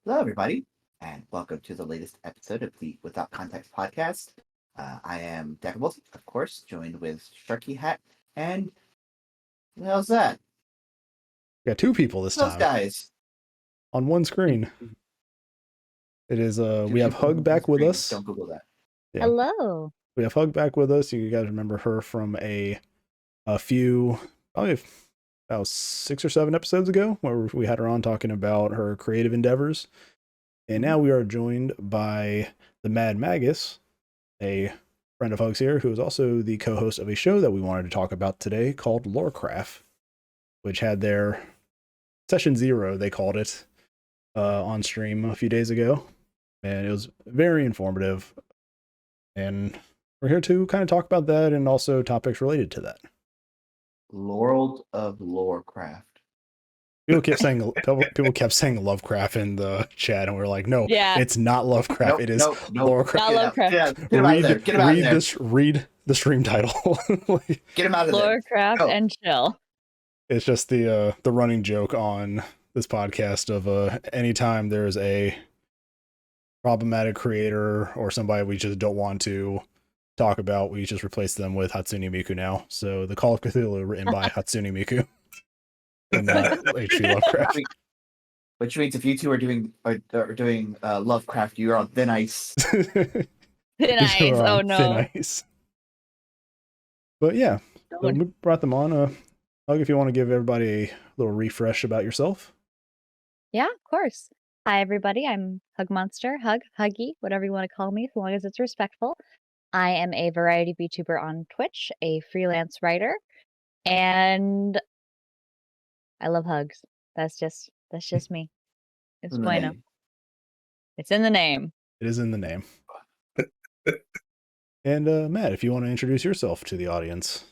Hello, everybody, and welcome to the latest episode of the Without Context podcast. I am Decavolty, of course, joined with SharkyHat, and what the hell's that? We got two people this Those time guys. on one screen. It is we have people Hug on back with screen. us. Don't Google that. Yeah. Hello. We have Hug back with us. You guys remember her from a few, probably about 6 or 7 episodes ago, where we had her on talking about her creative endeavors. And now we are joined by the Mad Magus, a friend of Hug's here, who is also the co-host of a show that we wanted to talk about today called Lorecraft, which had their Session 0, they called it, on stream a few days ago. And it was very informative. And we're here to kind of talk about that and also topics related to that. World of Lorecraft. People kept saying Lovecraft in the chat, and we were like, no, it's not Lovecraft. Nope, it is Lorecraft. Not Lovecraft. Read the stream title. Get him out of there. Lorecraft and Chill. It's just the running joke on this podcast of anytime there's a problematic creator or somebody we just don't want to talk about, we just replace them with Hatsune Miku now. So the Call of Cthulhu written by Hatsune Miku and not H.P. Lovecraft. Which means if you two are doing Lovecraft, you're on thin ice. Thin ice. Oh no. Thin ice. But yeah, so we brought them on. Hug, if you want to give everybody a little refresh about yourself. Yeah, of course. Hi, everybody. I'm Hugmnster, Huggy, whatever you want to call me, as long as it's respectful. I am a variety VTuber on Twitch, a freelance writer, and I love hugs. That's just me. It's bueno. It's in the name. It is in the name. And Matt, if you want to introduce yourself to the audience.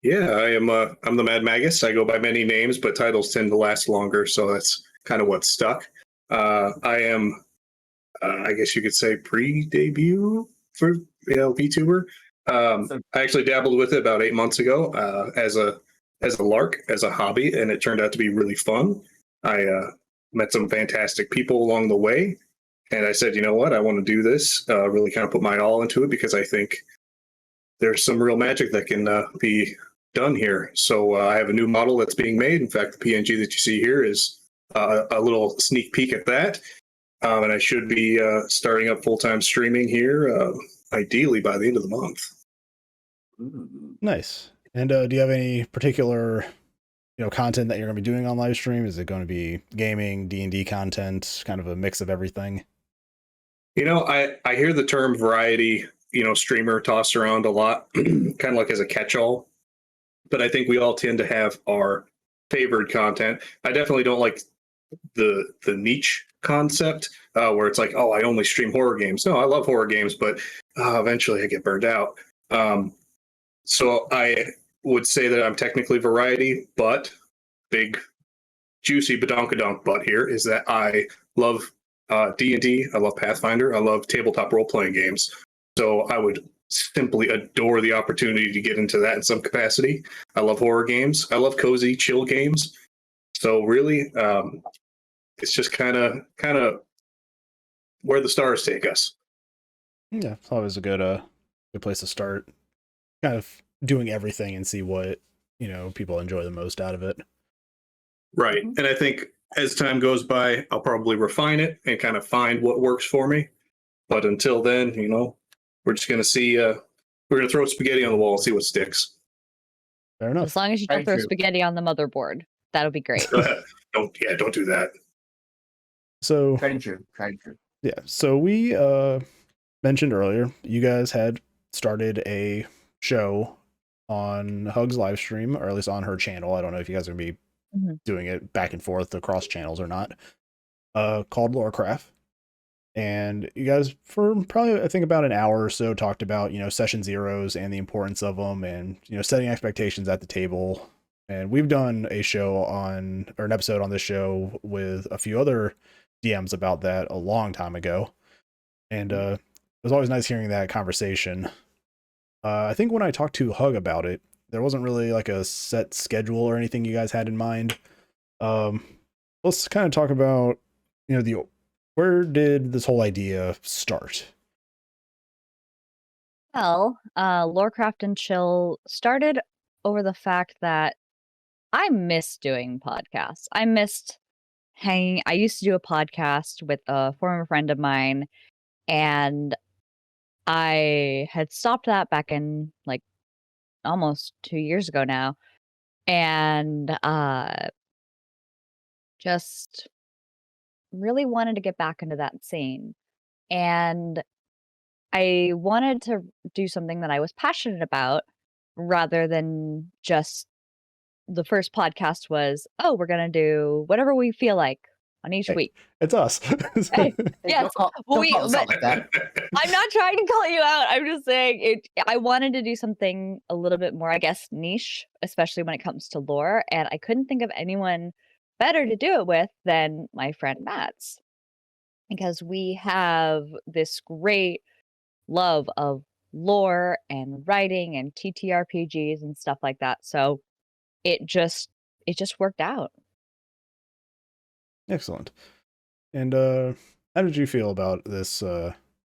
Yeah, I'm the Mad Magus. I go by many names, but titles tend to last longer, so that's kind of what's stuck. I am, I guess you could say, pre-debut for VTuber. I actually dabbled with it about 8 months ago as a lark, as a hobby, and it turned out to be really fun. I met some fantastic people along the way, and I said, you know what, I want to do this, really kind of put my all into it, because I think there's some real magic that can be done here. So I have a new model that's being made. In fact, the PNG that you see here is a little sneak peek at that. And I should be starting up full-time streaming here, ideally by the end of the month. Nice. And do you have any particular content that you're going to be doing on live stream? Is it going to be gaming, D&D content, kind of a mix of everything? I hear the term variety streamer tossed around a lot, kind of like as a catch-all, but I think we all tend to have our favored content. I definitely don't like the niche concept where it's like, oh, I only stream horror games. No, I love horror games, but eventually I get burned out. So I would say that I'm technically variety, but big juicy badonkadonk butt here is that I love D&D, I love Pathfinder, I love tabletop role-playing games. So I would simply adore the opportunity to get into that in some capacity. I love horror games. I love cozy, chill games. So really, it's just kind of where the stars take us. Yeah, it's always a good place to start. Kind of doing everything and see what people enjoy the most out of it. Right, and I think as time goes by, I'll probably refine it and kind of find what works for me. But until then, we're just going to see, we're going to throw spaghetti on the wall and see what sticks. Fair enough. As long as you don't throw spaghetti on the motherboard, that'll be great. Don't do that. So, Tried and true. Yeah, so we mentioned earlier, you guys had started a show on Hug's live stream, or at least on her channel. I don't know if you guys are going to be doing it back and forth across channels or not, called Lorecraft. And you guys, for probably, I think, about an hour or so, talked about, session zeros and the importance of them and, setting expectations at the table. And we've done an episode on this show with a few other DMs about that a long time ago. And it was always nice hearing that conversation. I think when I talked to Hug about it, there wasn't really like a set schedule or anything you guys had in mind. Let's kind of talk about, the where did this whole idea start? Well, Lorecraft and Chill started over the fact that I miss doing podcasts. I missed hanging. I used to do a podcast with a former friend of mine, and I had stopped that back in like almost 2 years ago now, and just really wanted to get back into that scene. And I wanted to do something that I was passionate about rather than just the first podcast was, oh, we're going to do whatever we feel like on each Hey, week. It's us. Hey, Hey, yes. Don't Well, call us out like that. I'm not trying to call you out. I'm just saying I wanted to do something a little bit more, I guess, niche, especially when it comes to lore. And I couldn't think of anyone better to do it with than my friend Matt's, because we have this great love of lore and writing and TTRPGs and stuff like that. So it just worked out. Excellent. And how did you feel about this,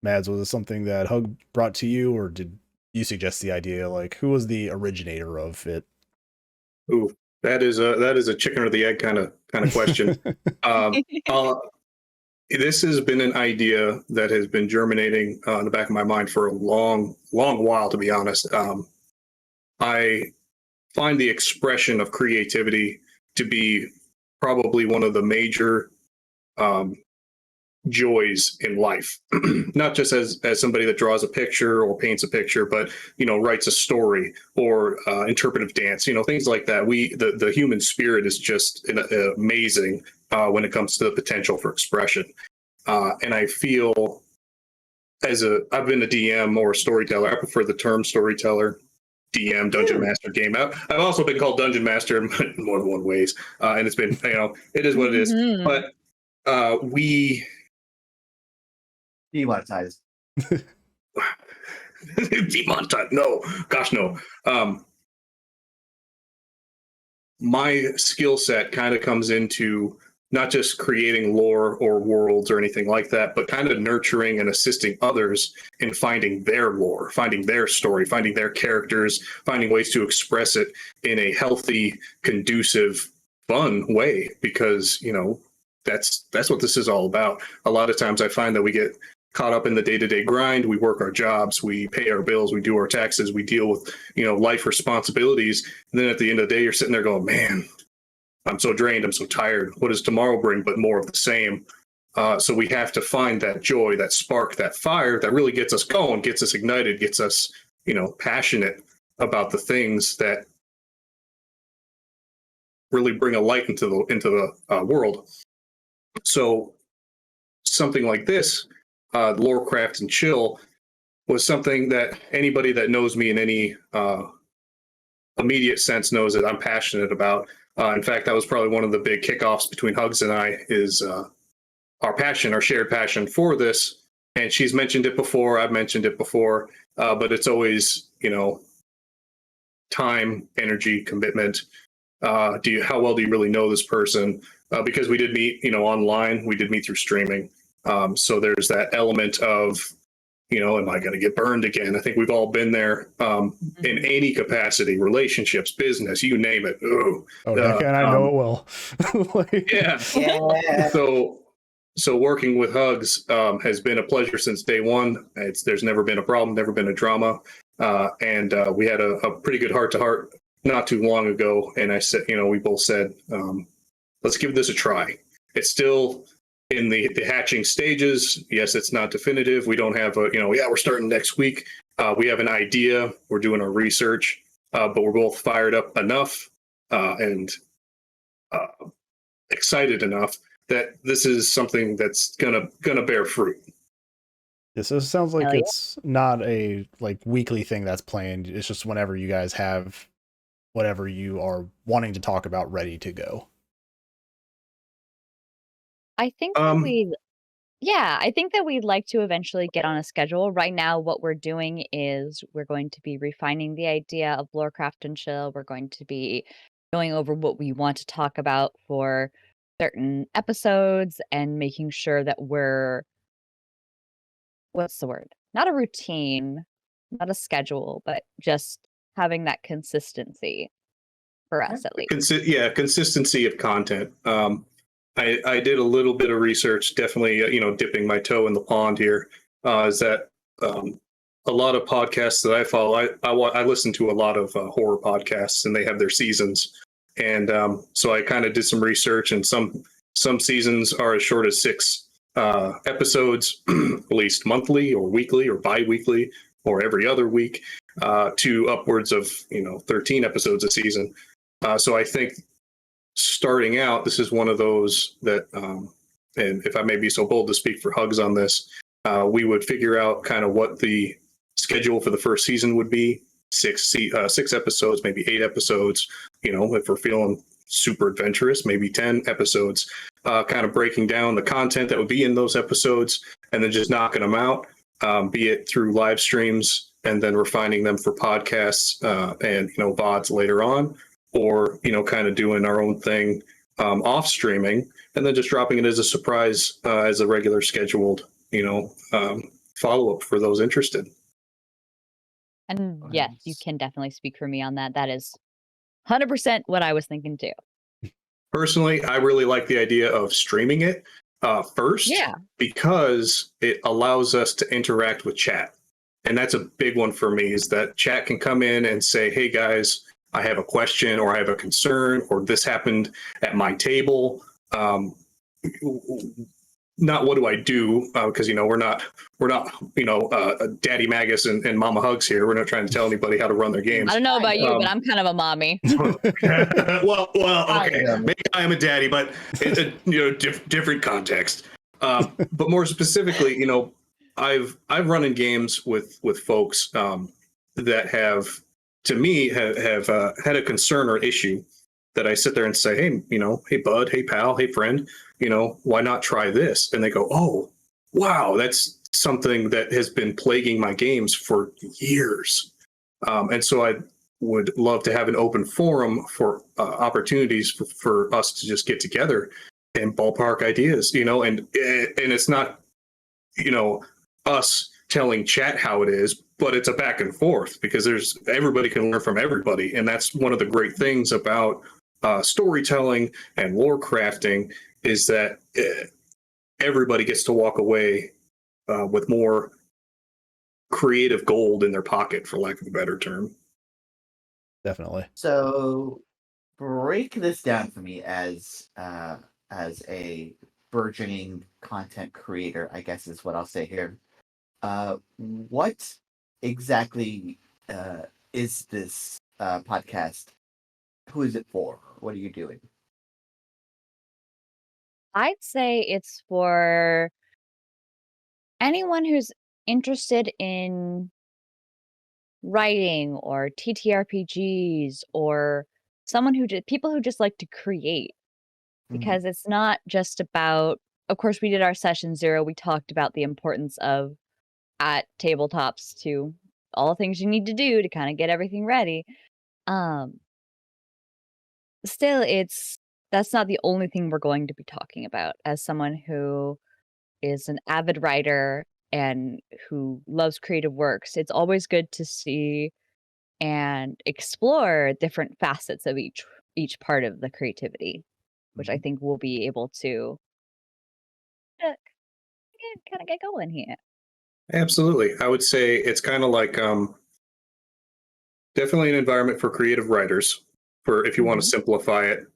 Mads? Was it something that Hug brought to you, or did you suggest the idea? Like, who was the originator of it? Ooh, that is a chicken or the egg kind of question. um, this has been an idea that has been germinating in the back of my mind for a long while, to be honest. I find the expression of creativity to be probably one of the major joys in life. Not just as somebody that draws a picture or paints a picture, but writes a story or interpretive dance, things like that. The human spirit is just amazing when it comes to the potential for expression. And I feel I've been a DM or a storyteller. I prefer the term storyteller. DM, Dungeon Master, game out. I've also been called Dungeon Master in more than one ways, and it's been, it is what it is. But we Demonetized. demonetized. No, gosh, no. My skill set kind of comes into not just creating lore or worlds or anything like that, but kind of nurturing and assisting others in finding their lore, finding their story, finding their characters, finding ways to express it in a healthy, conducive, fun way, because, that's what this is all about. A lot of times I find that we get caught up in the day-to-day grind. We work our jobs, we pay our bills, we do our taxes, we deal with, life responsibilities. And then at the end of the day, you're sitting there going, man, I'm so drained, I'm so tired. What does tomorrow bring but more of the same? So we have to find that joy, that spark, that fire that really gets us going, gets us ignited, gets us, passionate about the things that really bring a light into the world. So something like this, Lorecraft and Chill, was something that anybody that knows me in any immediate sense knows that I'm passionate about. In fact, that was probably one of the big kickoffs between Hugs and I, is our shared passion for this. And she's mentioned it before, I've mentioned it before, but it's always, time, energy, commitment. How well do you really know this person? Because we did meet, online, we did meet through streaming. So there's that element of, am I going to get burned again? I think we've all been there in any capacity, relationships, business, you name it. Ooh. Deca, and I know it will. Yeah. So working with Hugs has been a pleasure since day one. There's never been a problem, never been a drama. And we had a pretty good heart-to-heart not too long ago. And I said, we both said, let's give this a try. It's still in the hatching stages. Yes, it's not definitive. We don't have we're starting next week. We have an idea. We're doing our research, but we're both fired up enough and excited enough that this is something that's gonna bear fruit. This sounds like it's not a weekly thing that's planned. It's just whenever you guys have whatever you are wanting to talk about ready to go. I think that we'd like to eventually get on a schedule. Right now, what we're doing is we're going to be refining the idea of Lorecraft and Chill. We're going to be going over what we want to talk about for certain episodes and making sure that we're, what's the word? Not a routine, not a schedule, but just having that consistency for us at least. Consistency of content. I did a little bit of research, definitely, dipping my toe in the pond here. Is that a lot of podcasts that I follow? I listen to a lot of horror podcasts, and they have their seasons. And so I kind of did some research, and some seasons are as short as 6 episodes, released monthly or weekly or bi-weekly or every other week, to upwards of 13 episodes a season. So I think starting out, this is one of those that, and if I may be so bold to speak for Hugs on this, we would figure out kind of what the schedule for the first season would be. 6 episodes, maybe 8 episodes. If we're feeling super adventurous, maybe 10 episodes. Kind of breaking down the content that would be in those episodes, and then just knocking them out, be it through live streams, and then refining them for podcasts and VODs later on, or kind of doing our own thing off streaming, and then just dropping it as a surprise as a regular scheduled follow up for those interested. And yes, you can definitely speak for me on that. That is 100% what I was thinking too. Personally, I really like the idea of streaming it first, because it allows us to interact with chat. And that's a big one for me, is that chat can come in and say, hey guys, I have a question, or I have a concern, or this happened at my table. Not what do I do? Because we're not Daddy Magus and Mama Hugs here. We're not trying to tell anybody how to run their games. I don't know about you, but I'm kind of a mommy. well, okay. Maybe I am a daddy, but it's a different context. But more specifically, I've run in games with folks that have, to me, have had a concern or issue that I sit there and say, hey, hey bud, hey pal, hey friend, why not try this? And they go, oh, wow, that's something that has been plaguing my games for years. And so I would love to have an open forum for opportunities for us to just get together and ballpark ideas, and it's not, us telling chat how it is, but it's a back and forth, because everybody can learn from everybody. And that's one of the great things about storytelling and lore crafting, is that everybody gets to walk away with more creative gold in their pocket, for lack of a better term. Definitely. So break this down for me as a burgeoning content creator, I guess is what I'll say here. What exactly is this podcast? Who is it for? What are you doing? I'd say it's for anyone who's interested in writing or TTRPGs, or people who just like to create, because it's not just about, of course, we did our session 0. We talked about the importance of at tabletops to all the things you need to do to kind of get everything ready. Still, that's not the only thing we're going to be talking about. As someone who is an avid writer and who loves creative works, it's always good to see and explore different facets of each part of the creativity, which I think we'll be able to kind of get going here. Absolutely. I would say it's kind of like definitely an environment for creative writers, for if you want to simplify it,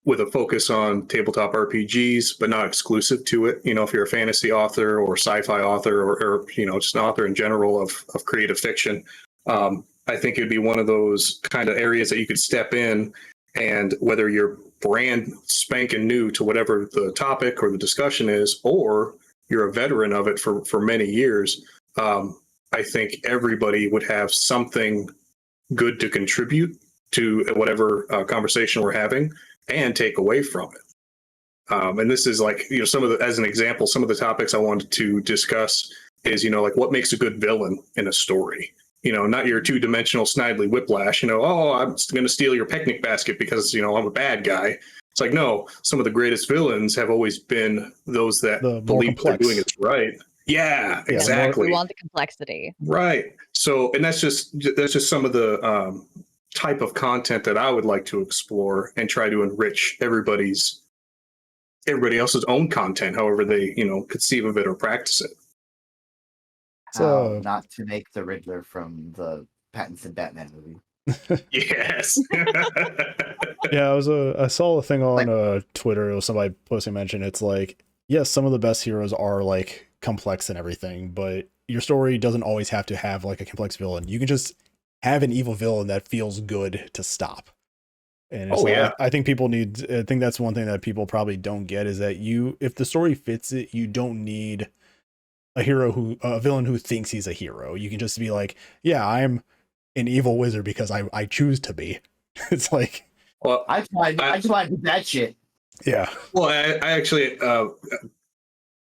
with a focus on tabletop RPGs, but not exclusive to it. If you're a fantasy author or sci-fi author, or just an author in general of creative fiction, I think it'd be one of those kind of areas that you could step in, and whether you're brand spanking new to whatever the topic or the discussion is, or you're a veteran of it for many years, I think everybody would have something good to contribute to whatever conversation we're having and take away from it. And this is like, as an example, some of the topics I wanted to discuss is, like what makes a good villain in a story? Not your 2-dimensional snidely whiplash, oh, I'm going to steal your picnic basket because, I'm a bad guy. It's like, no, some of the greatest villains have always been those that The more believe what they're complex. doing is right. Yeah, Yeah, exactly. We want the complexity. Right. So, and that's just some of the type of content that I would like to explore and try to enrich everybody else's own content, however they, conceive of it or practice it. So- Not to make the Riddler from the Pattinson Batman movie. Yes. Yeah, I saw a thing on Twitter. It was somebody posting mention. It's like, yes, some of the best heroes are like complex and everything, but your story doesn't always have to have like a complex villain. You can just have an evil villain that feels good to stop. And it's I think I think that's one thing that people probably don't get is that if the story fits it, you don't need a villain who thinks he's a hero. You can just be like, yeah, I'm an evil wizard because I choose to be. It's like, well, I just want to do that shit. Yeah. Well, I actually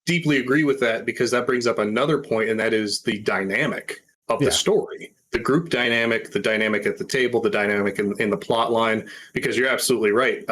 deeply agree with that, because that brings up another point, and that is the dynamic of the story, the group dynamic, the dynamic at the table, the dynamic in the plot line. Because you're absolutely right.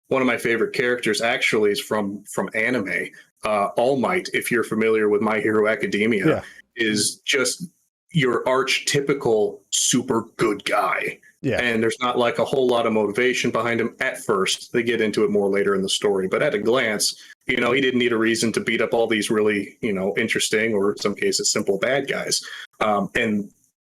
One of my favorite characters actually is from anime. All Might, if you're familiar with My Hero Academia, is just your archetypical super good guy. Yeah. And there's not like a whole lot of motivation behind him at first. They get into it more later in the story. But at a glance, he didn't need a reason to beat up all these really, interesting, or in some cases, simple bad guys. And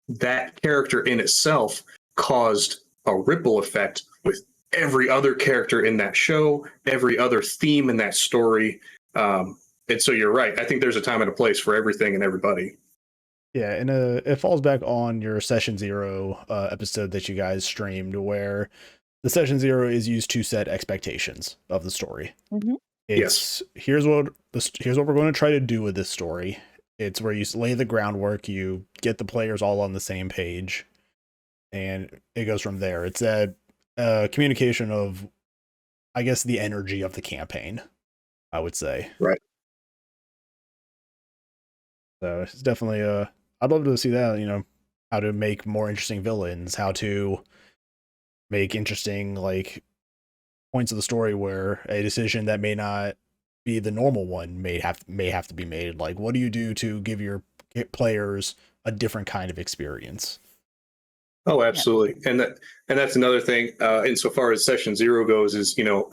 that character in itself caused a ripple effect with every other character in that show, every other theme in that story. And so you're right. I think there's a time and a place for everything and everybody. Yeah, and it falls back on your Session Zero episode that you guys streamed, where the Session Zero is used to set expectations of the story. Mm-hmm. It's here's what we're going to try to do with this story. It's where you lay the groundwork, you get the players all on the same page, and it goes from there. It's that communication of, I guess, the energy of the campaign, I would say. Right. So it's definitely I'd love to see that, how to make more interesting villains, how to make interesting like points of the story where a decision that may not be the normal one may have to be made. Like, what do you do to give your players a different kind of experience? Oh, absolutely. And that's another thing, insofar as Session Zero goes, is, one of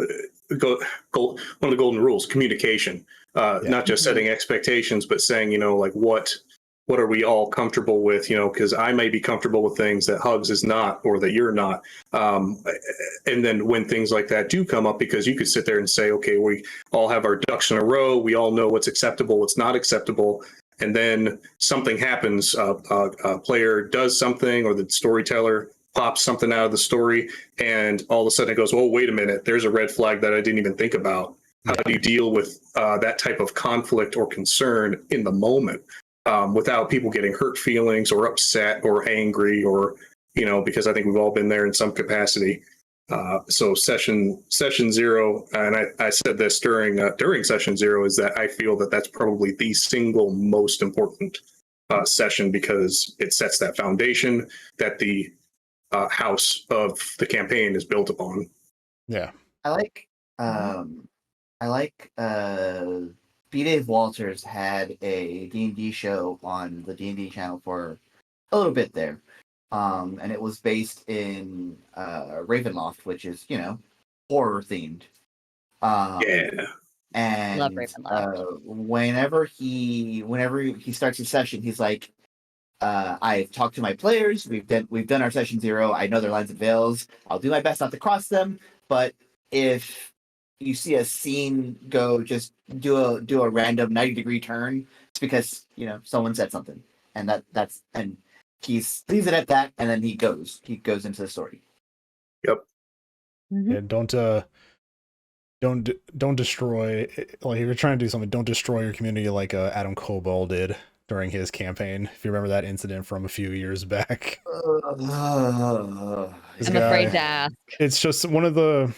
the golden rules, communication. Not just setting expectations, but saying, like, what are we all comfortable with, because I may be comfortable with things that Hugs is not, or that you're not. And then when things like that do come up, because you could sit there and say, okay, we all have our ducks in a row. We all know what's acceptable, what's not acceptable. And then something happens, a player does something, or the storyteller pops something out of the story, and all of a sudden it goes, oh, wait a minute, there's a red flag that I didn't even think about. How do you deal with that type of conflict or concern in the moment, without people getting hurt feelings or upset or angry, or, because I think we've all been there in some capacity. So session zero, and I said this during Session Zero, is that I feel that that's probably the single most important session, because it sets that foundation that the house of the campaign is built upon. Yeah. I like B. Dave Walters had a D&D show on the D&D channel for a little bit there. And it was based in Ravenloft, which is, horror themed. And Love Ravenloft. Whenever he starts a session, he's like, I've talked to my players. We've done our Session Zero. I know their lines and veils. I'll do my best not to cross them. But if you see a scene go, just do a random 90-degree turn, it's because someone said something, and that's he leaves it at that, and then he goes into the story. Yep. Mm-hmm. And don't destroy, like, if you're trying to do something, don't destroy your community like Adam Kobold did during his campaign. If you remember that incident from a few years back. I'm afraid to ask. It's just one of the,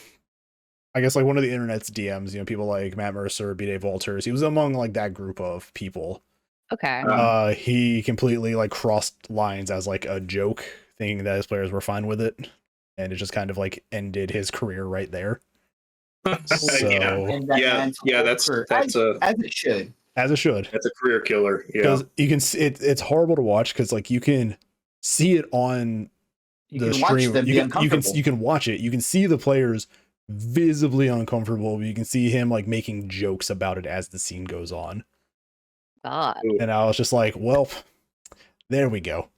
I guess, like, one of the internet's DMs, people like Matt Mercer, B. Dave Walters. He was among like that group of people. Okay. He completely like crossed lines as like a joke, thinking that his players were fine with it, and it just kind of like ended his career right there. So And that man's whole career, as it should. As it should. That's a career killer. Yeah. Because you can see it's horrible to watch because like you can see it on the stream. You can watch it. You can see the players visibly uncomfortable. You can see him like making jokes about it as the scene goes on. God. And I was just like, well, there we go.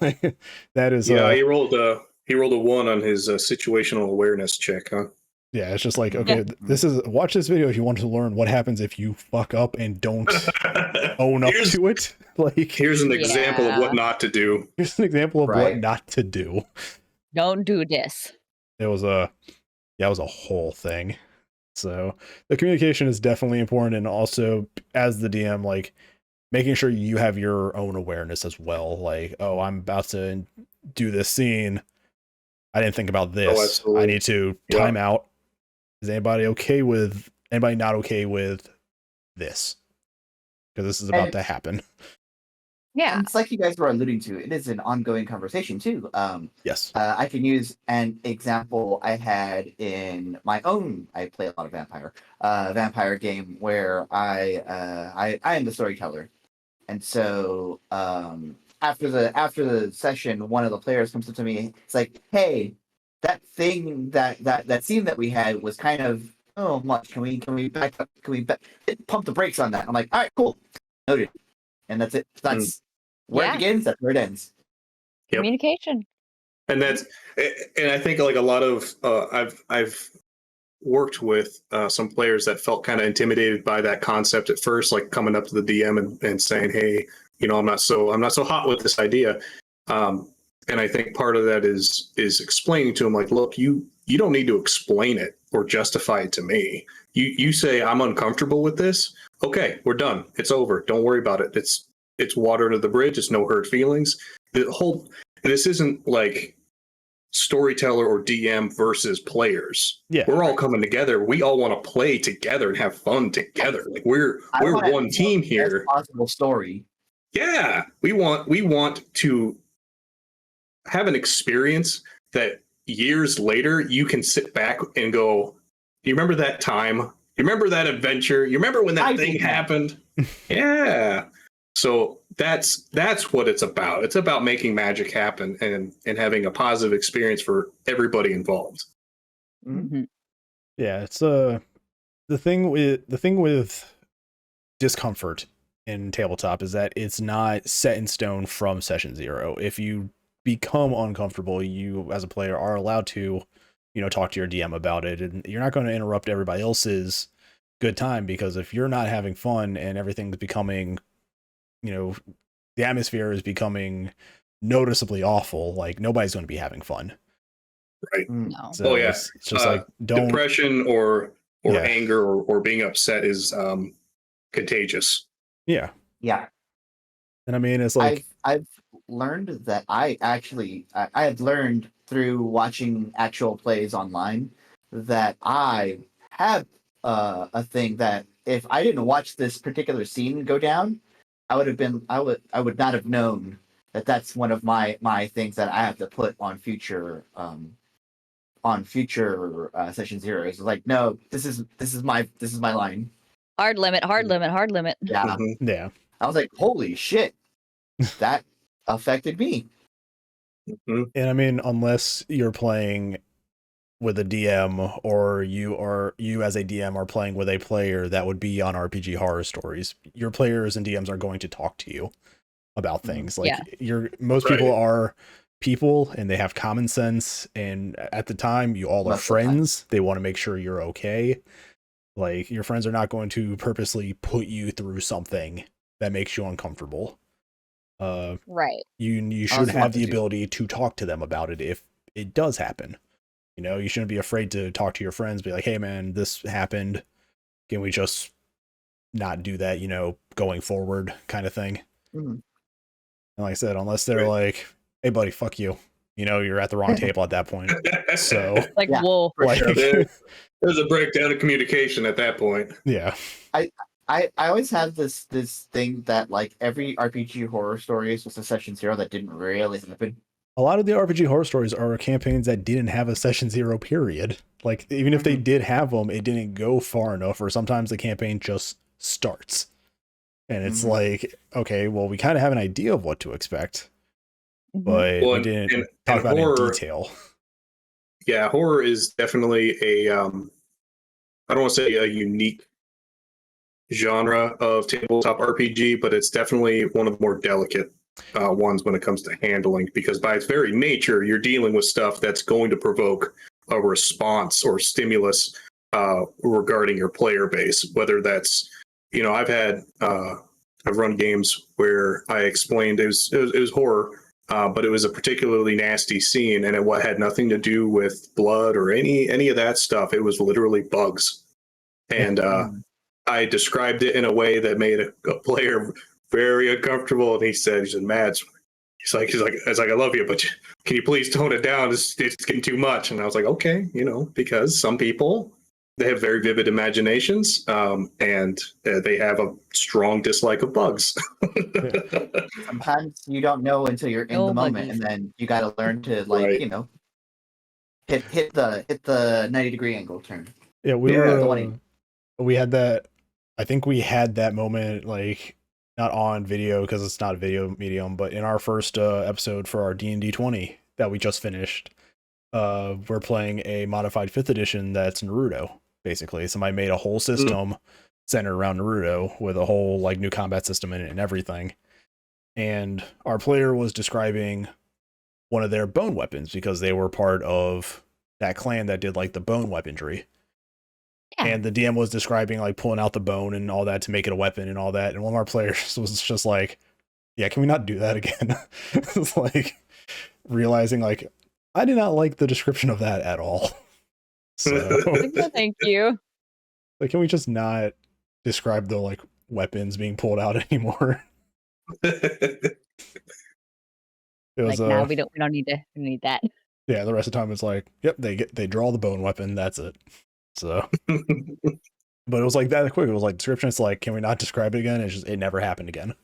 Like, that is he rolled a 1 on his situational awareness check, huh? Yeah, it's just like, okay, watch this video if you want to learn what happens if you fuck up and don't own up to it. Like, here's an example of what not to do. Here's an example of what not to do. Don't do this. It was a whole thing. So the communication is definitely important, and also as the DM, like making sure you have your own awareness as well. Like, oh, I'm about to do this scene. I didn't think about this. I need to time out. Is anybody not okay with this? Because this is about to happen. Yeah. And it's like you guys were alluding to, it is an ongoing conversation too. Yes. I can use an example I had in my own, I play a lot of vampire game where I am the storyteller. And so after the session, one of the players comes up to me, it's like, hey, that thing that scene that we had was kind of much. Can we back up? Can we pump the brakes on that? I'm like, all right, cool, noted. And that's it. That's where it begins. That's where it ends. Yep. Communication. And I think like a lot of I've worked with some players that felt kind of intimidated by that concept at first, like coming up to the DM and saying, hey, I'm not so hot with this idea. And I think part of that is explaining to them, like, look, you don't need to explain it or justify it to me. You say I'm uncomfortable with this. Okay, we're done. It's over. Don't worry about it. It's water under the bridge. It's no hurt feelings. This isn't like storyteller or DM versus players. Yeah, we're all coming together. We all want to play together and have fun together. Like we're one team here. Possible story. Yeah, we want to have an experience that years later you can sit back and go, you remember that time? You remember that adventure? You remember when that thing happened? Yeah. So that's what it's about. It's about making magic happen and having a positive experience for everybody involved. Mm-hmm. Yeah, it's the thing with discomfort in tabletop is that it's not set in stone from session 0. If you become uncomfortable, you as a player are allowed to, talk to your DM about it, and you're not going to interrupt everybody else's good time, because if you're not having fun and everything's becoming, the atmosphere is becoming noticeably awful, like nobody's going to be having fun. Right. No. So it's just like depression or anger or being upset is contagious. Yeah. Yeah. And I mean, it's like I've learned that I have learned through watching actual plays online that I have a thing that if I didn't watch this particular scene go down, I would not have known that that's one of my things that I have to put on future session zeros. It's like, no, this is my line. Hard limit. Yeah. Yeah. I was like, holy shit, that affected me. And I mean, unless you're playing with a DM or you as a DM are playing with a player that would be on RPG Horror Stories, your players and DMs are going to talk to you about things. Like most people are people and they have common sense, and at the time you all are friends. They want to make sure you're okay. Like your friends are not going to purposely put you through something that makes you uncomfortable. Right. You should have the ability to talk to them about it if it does happen. You shouldn't be afraid to talk to your friends, be like, hey man, this happened. Can we just not do that, going forward kind of thing? Mm-hmm. And like I said, unless they're like, hey buddy, fuck you. You're at the wrong table at that point. So like, whoa. Like, sure. There's a breakdown of communication at that point. Yeah. I always have this thing that like every RPG Horror Stories was a session 0 that didn't really happen. a lot of the RPG horror stories are campaigns that didn't have a session 0 period. Like, even if they did have them, it didn't go far enough, or sometimes the campaign just starts. And it's like, okay, well, we kind of have an idea of what to expect, but we didn't talk about it in detail. Yeah, horror is definitely a, I don't want to say a unique genre of tabletop RPG, but it's definitely one of the more delicate ones when it comes to handling, because by its very nature, you're dealing with stuff that's going to provoke a response or stimulus regarding your player base. Whether that's, I've run games where I explained it was horror, but it was a particularly nasty scene, and it had nothing to do with blood or any of that stuff. It was literally bugs, and I described it in a way that made a player very uncomfortable. And he said, Mads, he's like, I love you, but can you please tone it down? It's getting too much. And I was like, okay, because some people, they have very vivid imaginations, and they have a strong dislike of bugs. Sometimes you don't know until you're in the moment, and then you got to learn to hit the 90-degree angle turn. Yeah, we had that. I think we had that moment, like, not on video because it's not a video medium, but in our first episode for our D&D 20 that we just finished, we're playing a modified 5th edition that's Naruto, basically. Somebody made a whole system centered around Naruto with a whole, like, new combat system in it and everything. And our player was describing one of their bone weapons because they were part of that clan that did, like, the bone weaponry. Yeah. And the DM was describing, like, pulling out the bone and all that to make it a weapon and all that. And one of our players was just like, yeah, can we not do that again? It's like realizing, like, I did not like the description of that at all. So thank you. Like, can we just not describe the, like, weapons being pulled out anymore? It was, like, no, we don't need that. Yeah, the rest of the time it's like, yep, they draw the bone weapon, that's it. So, but it was like that quick. It was like description. It's like, can we not describe it again? It's just, it never happened again.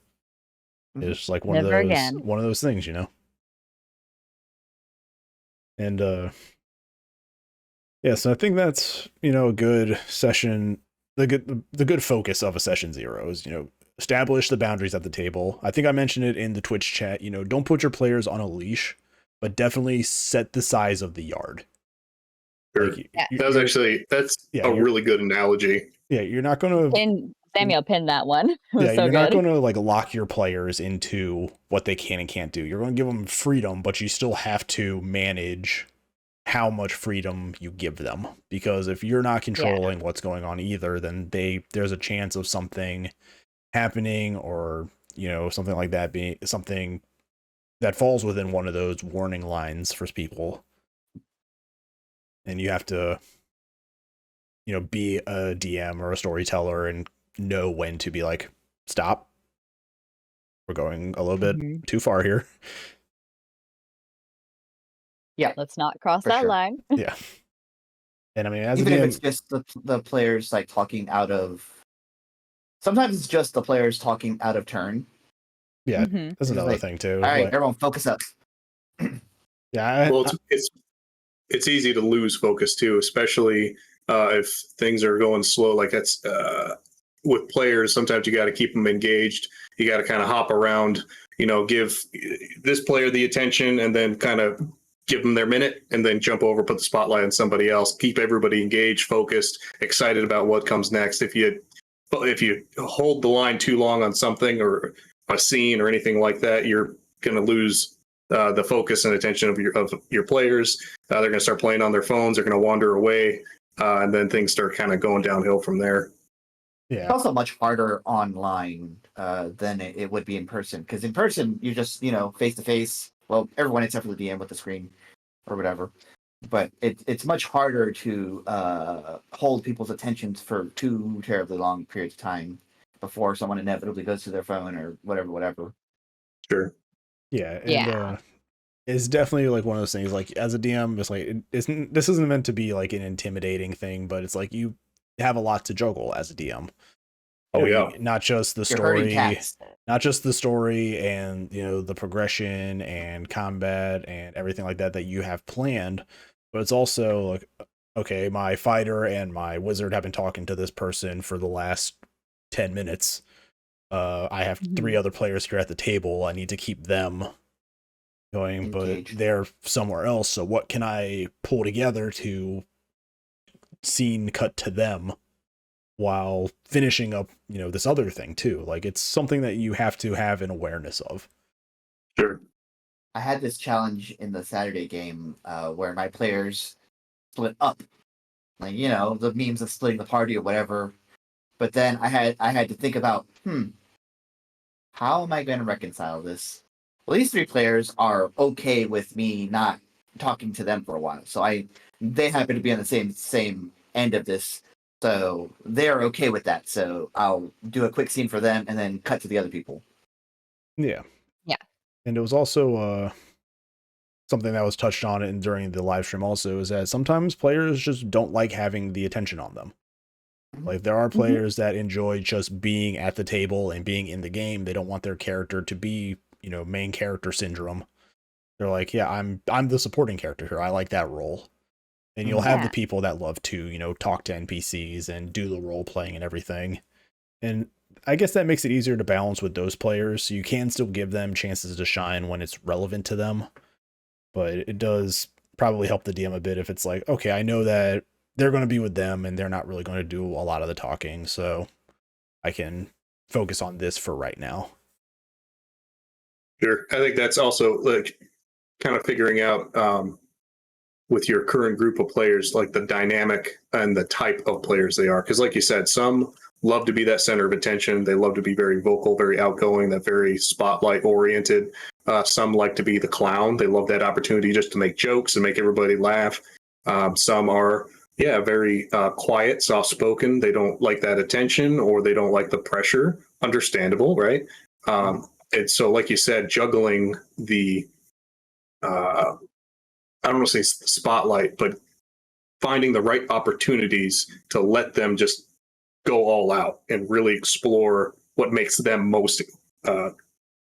It's just like one of those things, And yeah, so I think that's a good session. The good focus of a session 0 is establish the boundaries at the table. I think I mentioned it in the Twitch chat. Don't put your players on a leash, but definitely set the size of the yard. Sure. Like, that's a really good analogy. Yeah, you're not going to Samuel pinned that one. Yeah, you're not going to, like, lock your players into what they can and can't do. You're going to give them freedom, but you still have to manage how much freedom you give them, because if you're not controlling what's going on either, then there's a chance of something happening, or something like that being something that falls within one of those warning lines for people. And you have to, be a DM or a storyteller and know when to be like, stop. We're going a little bit too far here. Yeah. Let's not cross that line. Yeah. And I mean, as even a DM, if it's just the players, like, talking out of. Sometimes it's just the players talking out of turn. Yeah, that's another thing too. All right, everyone, focus up. Yeah. Well, it's easy to lose focus too, especially if things are going slow. Like, that's with players. Sometimes you got to keep them engaged. You got to kind of hop around. Give this player the attention, and then kind of give them their minute, and then jump over, put the spotlight on somebody else. Keep everybody engaged, focused, excited about what comes next. If you hold the line too long on something or a scene or anything like that, you're going to lose the focus and attention of your players. They're going to start playing on their phones. They're going to wander away, and then things start kind of going downhill from there. Yeah. It's also much harder online than it would be in person, because in person you just face to face. Well, everyone except for the DM with the screen or whatever. But it's much harder to hold people's attentions for too terribly long periods of time before someone inevitably goes to their phone or whatever. Sure. Yeah. And, it's definitely like one of those things, like, as a DM, it's like, this isn't meant to be like an intimidating thing, but it's like you have a lot to juggle as a DM. Oh, yeah. Not just the You're hurting story, cats. not just the story and, you know, the progression and combat and everything like that you have planned, but it's also like, okay, my fighter and my wizard have been talking to this person for the last 10 minutes. I have 3 other players here at the table. I need to keep them going, Engaged. but they're somewhere else. So what can I pull together to scene cut to them while finishing up, you know, this other thing too? Like, it's something that you have to have an awareness of. Sure. I had this challenge in the Saturday game where my players split up. Like, you know, the memes of splitting the party or whatever. But then I had to think about, how am I going to reconcile this? Well, these 3 players are okay with me not talking to them for a while. So they happen to be on the same end of this. So they're okay with that. So I'll do a quick scene for them and then cut to the other people. Yeah. Yeah. And it was also something that was touched on during the live stream also, is that sometimes players just don't like having the attention on them. Like, there are players that enjoy just being at the table and being in the game. They don't want their character to be, you know, main character syndrome. They're like, yeah, I'm the supporting character here. I like that role. And you'll have the people that love to, you know, talk to NPCs and do the role playing and everything. And I guess that makes it easier to balance with those players. So you can still give them chances to shine when it's relevant to them. But it does probably help the DM a bit if it's like, okay, I know that they're going to be with them and they're not really going to do a lot of the talking, so I can focus on this for right now. Sure. I think that's also like kind of figuring out with your current group of players, like the dynamic and the type of players they are. Because like you said, some love to be that center of attention. They love to be very vocal, very outgoing, that very spotlight oriented. Some like to be the clown. They love that opportunity just to make jokes and make everybody laugh. Some are, very quiet, soft-spoken. They don't like that attention, or they don't like the pressure. Understandable, right? And so, like you said, juggling the, I don't want to say spotlight, but finding the right opportunities to let them just go all out and really explore what makes them most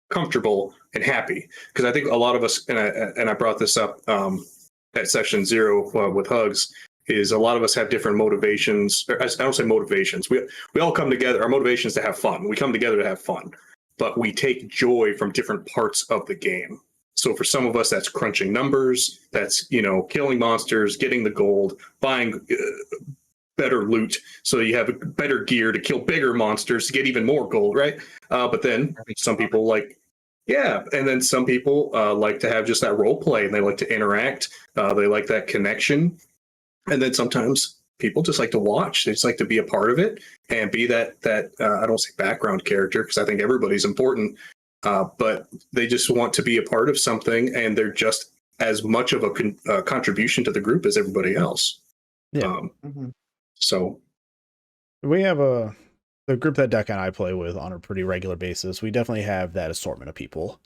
comfortable and happy. Because I think a lot of us, and I brought this up at session 0 with Hugs, is a lot of us have different motivations. I don't say motivations. We all come together. Our motivation is to have fun. We come together to have fun, but we take joy from different parts of the game. So for some of us, that's crunching numbers. That's, killing monsters, getting the gold, buying better loot, so you have better gear to kill bigger monsters to get even more gold, right? But then some people like, and then some people like to have just that role play, and they like to interact. They like that connection. And then sometimes people just like to watch. They just like to be a part of it and be that I don't say background character, because I think everybody's important, but they just want to be a part of something, and they're just as much of a contribution to the group as everybody else. Yeah. So we have the group that Deca and I play with on a pretty regular basis. We definitely have that assortment of people.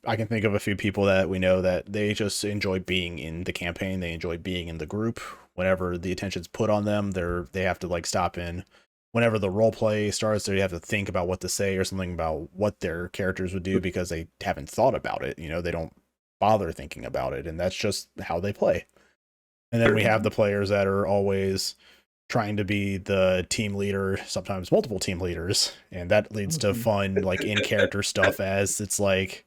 I can think of a few people that we know that they just enjoy being in the campaign. They enjoy being in the group. Whenever the attention's put on them, they have to like stop in. Whenever the role play starts, they have to think about what to say or something about what their characters would do, because they haven't thought about it. They don't bother thinking about it, and that's just how they play. And then we have the players that are always trying to be the team leader, sometimes multiple team leaders, and that leads to fun, like in-character stuff, as it's like,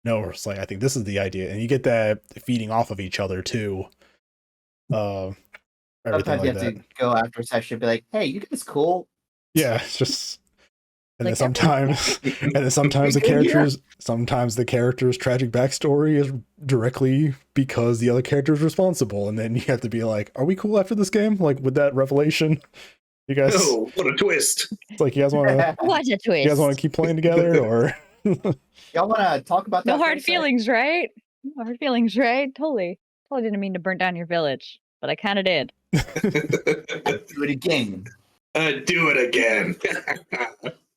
no, it's like, I think this is the idea, and you get that feeding off of each other too. Everything Sometimes you have to go after a session and be like, hey, you guys cool? Yeah, it's just... And Like, then sometimes the character's tragic backstory is directly because the other character is responsible, and then you have to be like, "Are we cool after this game?" Like with that revelation, you guys. Oh, what a twist! It's like, you guys want to? What a twist! You guys want to keep playing together, or y'all want to talk about that? No hard feelings, right? No hard feelings, right? Totally didn't mean to burn down your village, but I kind of did. Do it again. Do it again.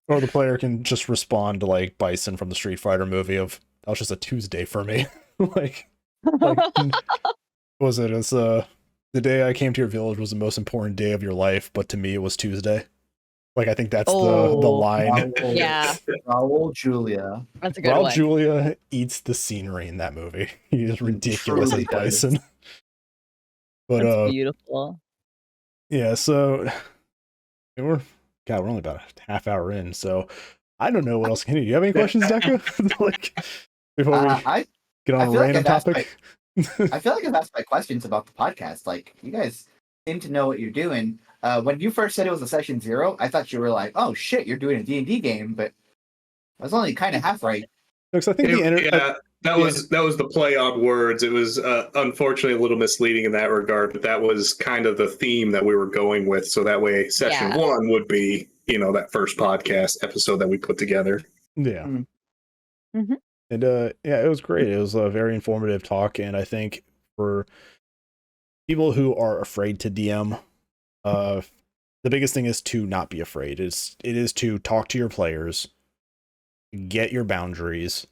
Or the player can just respond to like Bison from the Street Fighter movie of, that was just a Tuesday for me. like was it? It's the day I came to your village was the most important day of your life, but to me it was Tuesday. Like I think that's the Oh, line. Raul, Yeah, Raul Julia. that's a good Raul one. Julia eats the scenery in that movie. He is ridiculous truly as Bison. But That's beautiful. yeah, so we're only about a half hour in, so I don't know what else can you do. You have any questions, Deca? Like before we I get on I a feel like random I've asked topic? I feel like I've asked my questions about the podcast. Like, you guys seem to know what you're doing. When you first said it was a session 0, I thought you were like, "Oh shit, you're doing a D&D game," but I was only kind of half right. Because I think That was the play on words. It was unfortunately a little misleading in that regard, but that was kind of the theme that we were going with. So that way, session 1 would be, that first podcast episode that we put together. Yeah. Mm-hmm. And yeah, it was great. It was a very informative talk, and I think for people who are afraid to DM, the biggest thing is to not be afraid. It is to talk to your players, get your boundaries,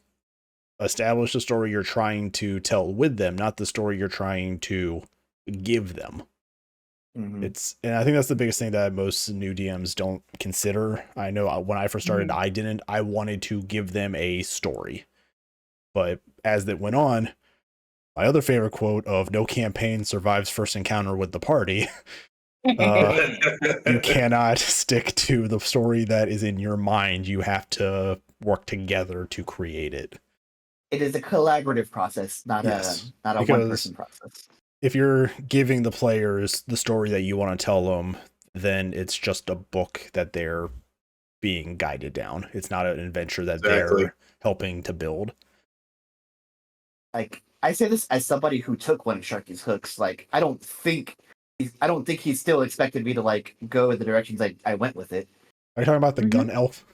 establish the story you're trying to tell with them, not the story you're trying to give them. Mm-hmm. And I think that's the biggest thing that most new DMs don't consider. I know when I first started, I wanted to give them a story. But as that went on, my other favorite quote of "No campaign survives first encounter with the party." You cannot stick to the story that is in your mind. You have to work together to create it. It is a collaborative process, not a one-person process. If you're giving the players the story that you want to tell them, then it's just a book that they're being guided down. It's not an adventure that they're helping to build. Like, I say this as somebody who took one of Sharky's hooks. Like, I don't think he still expected me to like go in the directions I went with it. Are you talking about the gun elf?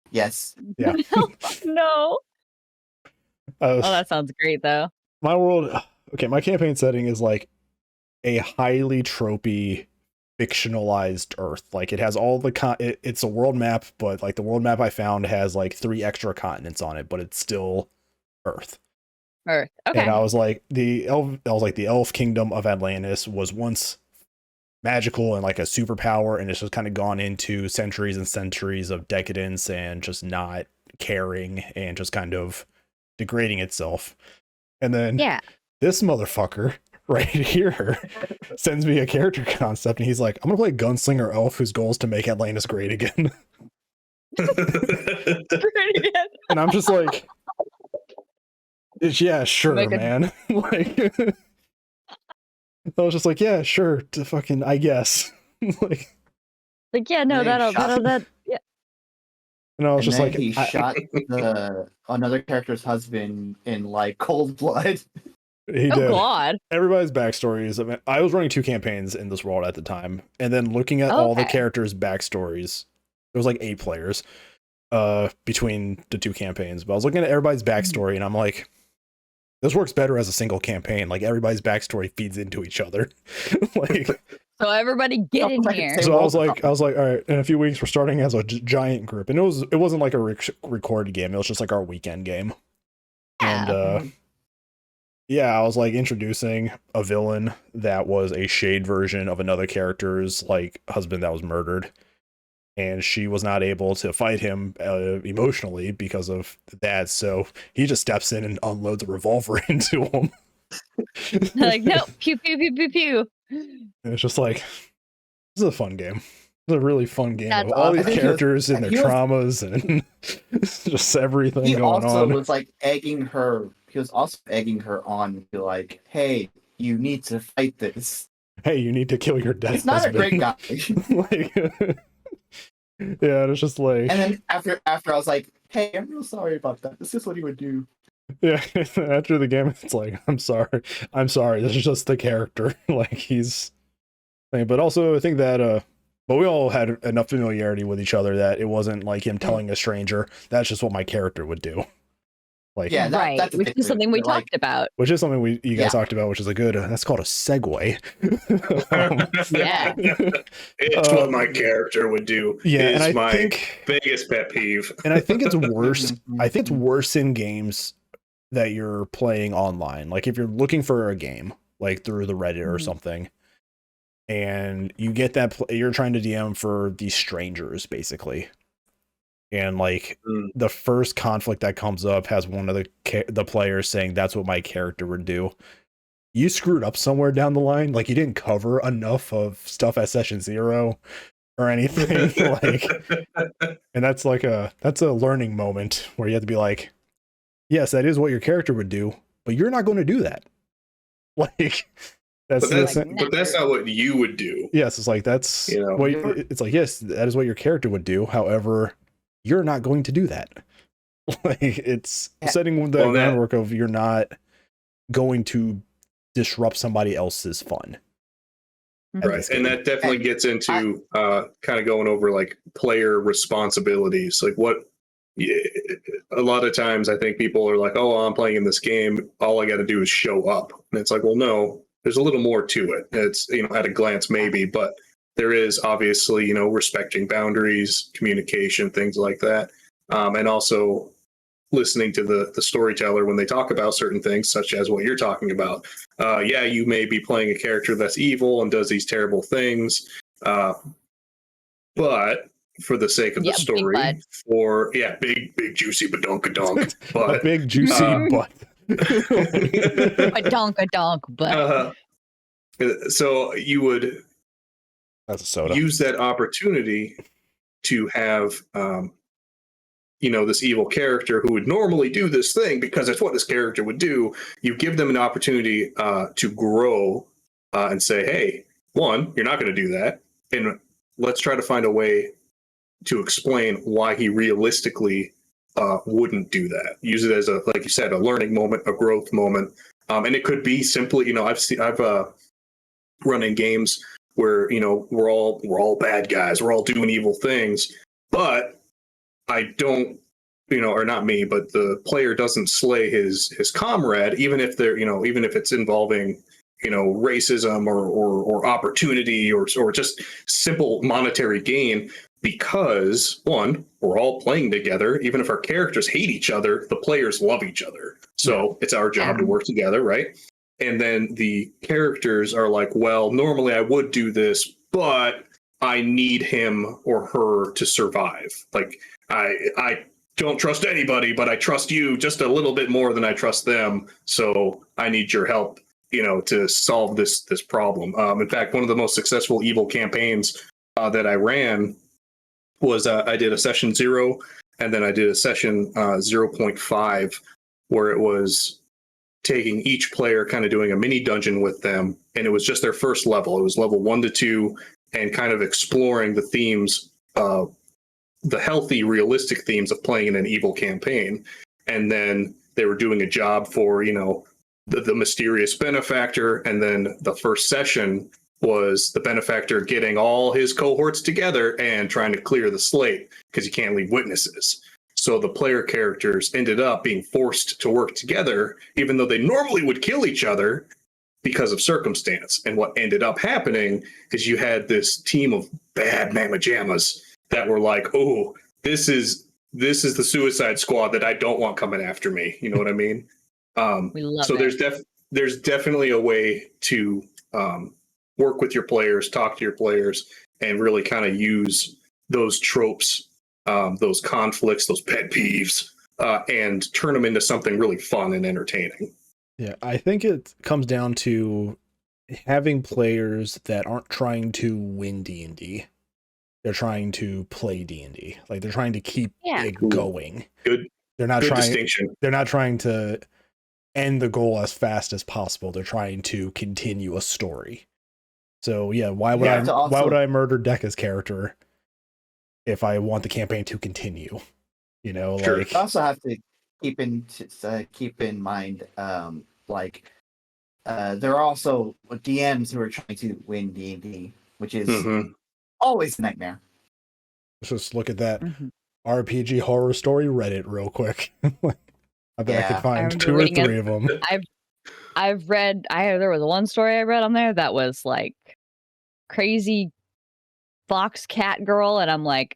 Yes. Yeah. No. Oh, that sounds great though. My world, okay, my campaign setting is like a highly tropey, fictionalized Earth. Like it has all the it's a world map, but like the world map I found has like 3 extra continents on it, but it's still Earth. Okay. And I was like, the elf kingdom of Atlantis was once magical and like a superpower, and it's just kind of gone into centuries and centuries of decadence and just not caring and just kind of degrading itself. And then this motherfucker right here sends me a character concept, and he's like, I'm gonna play a gunslinger elf whose goal is to make Atlantis great again. And I'm just like, yeah, sure, man. Like, I was just like, yeah, sure, to fucking, I guess. like, yeah, no, that, yeah. And I was just like, he shot another character's husband in like cold blood. He did. God. Everybody's backstories. I mean, I was running 2 campaigns in this world at the time, and then looking at all the characters' backstories, there was like 8 players between the 2 campaigns. But I was looking at everybody's backstory, and I'm like, this works better as a single campaign. Like everybody's backstory feeds into each other. Like, so everybody get in here. So I was like, all right, in a few weeks we're starting as a giant group, and it wasn't like a recorded game. It was just like our weekend game. And yeah, I was like introducing a villain that was a shade version of another character's like husband that was murdered, and she was not able to fight him emotionally because of that. So he just steps in and unloads a revolver into him. Like, no, pew pew pew pew pew. And it's just like, this is a fun game. It's a really fun game. That's All these awesome. characters and their traumas and just everything going on. He also was like egging her. He was also egging her on to be like, "Hey, you need to fight this. Hey, you need to kill your dead He's not husband." a great guy. Like, yeah, it's just like. And then after I was like, "Hey, I'm real sorry about that. This is what he would do." Yeah, after the game, it's like, I'm sorry. This is just the character. Like he's. But also, I think that but we all had enough familiarity with each other that it wasn't like him telling a stranger, "That's just what my character would do." Like, yeah, that's which is something we talked about. Which is something you guys talked about, which is a good. That's called a segue. Yeah, it's what my character would do. Yeah, and I think biggest pet peeve. And I think it's worse. I think it's worse in games that you're playing online. Like if you're looking for a game, like through the Reddit or something, and you get that you're trying to DM for these strangers basically, and like the first conflict that comes up has one of the players saying that's what my character would do. You screwed up somewhere down the line, like you didn't cover enough of stuff at session 0 or anything. Like, and that's a learning moment where you have to be like, yes, that is what your character would do, but you're not going to do that. Like, but that's not what you would do. Yes, it's like that's it's like, yes, that is what your character would do. However, you're not going to do that. Like, it's setting the groundwork of you're not going to disrupt somebody else's fun. Right. And that definitely gets into kind of going over like player responsibilities. Like a lot of times I think people are like, oh, I'm playing in this game, all I got to do is show up. And it's like, well, no, there's a little more to it. It's, at a glance maybe, but there is obviously, respecting boundaries, communication, things like that. And also listening to the storyteller when they talk about certain things, such as what you're talking about. You may be playing a character that's evil and does these terrible things, but for the sake of the story, big juicy badonkadonk, but a big juicy butt, badonkadonk butt. So you would that's a soda. Use that opportunity to have this evil character who would normally do this thing because it's what this character would do. You give them an opportunity to grow and say, hey, one, you're not going to do that. And let's try to find a way to explain why he realistically wouldn't do that. Use it as like you said, a learning moment, a growth moment. And it could be simply, I've run in games where, we're all bad guys. We're all doing evil things, but I don't, or not me, but the player doesn't slay his comrade, even if they're, even if it's involving, racism or opportunity or just simple monetary gain, because one, we're all playing together. Even if our characters hate each other, the players love each other. So it's our job to work together, right? And then the characters are like, well, normally I would do this, but I need him or her to survive. Like, I don't trust anybody, but I trust you just a little bit more than I trust them. So I need your help, to solve this problem. In fact, one of the most successful evil campaigns that I ran was I did a session 0, and then I did a session 0.5, where it was taking each player, kind of doing a mini dungeon with them, and it was just their first level. It was level 1 to 2, and kind of exploring the themes, the healthy, realistic themes of playing in an evil campaign. And then they were doing a job for, the mysterious benefactor. And then the first session was the benefactor getting all his cohorts together and trying to clear the slate because you can't leave witnesses. So the player characters ended up being forced to work together, even though they normally would kill each other because of circumstance. And what ended up happening is you had this team of bad mamma jammas that were like, oh, this is the Suicide Squad that I don't want coming after me. You know what I mean? We love so it. there's definitely a way to work with your players, talk to your players, and really kind of use those tropes, those conflicts, those pet peeves, and turn them into something really fun and entertaining. Yeah, I think it comes down to having players that aren't trying to win D&D. They're trying to play D&D. Like, they're trying to keep it going. Good. They're not good trying. Distinction. They're not trying to end the goal as fast as possible. They're trying to continue a story. So yeah, why would I murder Deca's character if I want the campaign to continue? Sure. You also have to keep in mind, there are also DMs who are trying to win D&D, which is always a nightmare. Let's just look at that RPG horror story Reddit real quick. I bet I could find 2 or 3 of them. There was one story I read on there that was like crazy fox cat girl, and I'm like,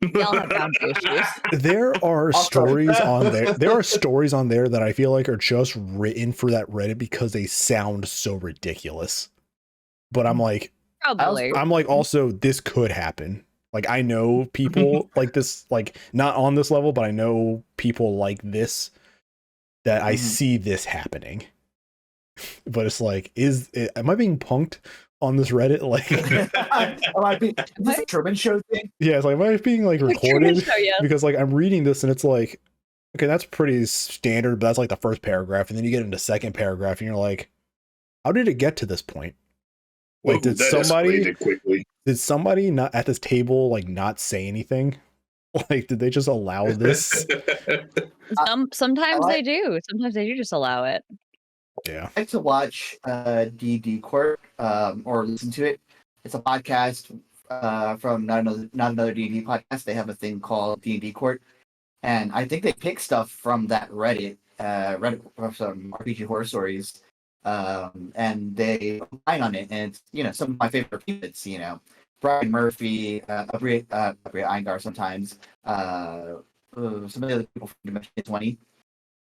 y'all have boundary issues. There are stories on there. There are stories on there that I feel like are just written for that Reddit because they sound so ridiculous. but I'm like, Probably. I'm like, also, this could happen. Like, I know people like this, like, not on this level, but I know people like this that I see this happening. But it's like, am I being punked on this Reddit? Like, is this a Truman Show thing? yeah, it's like, am I being like recorded? Show, yes. Because like I'm reading this and it's like, okay, that's pretty standard, but that's like the first paragraph, and then you get into second paragraph, and you're like, how did it get to this point? Like, Did somebody not at this table like not say anything? Like, did they just allow this? Sometimes they do. Sometimes they do just allow it. Yeah. I like to watch D&D Court or listen to it. It's a podcast from not another D&D podcast. They have a thing called D&D Court, and I think they pick stuff from that Reddit for some RPG horror stories, and they line on it. And it's some of my favorite people. It's Brian Murphy, Abria Eingar sometimes, some of the other people from Dimension 20.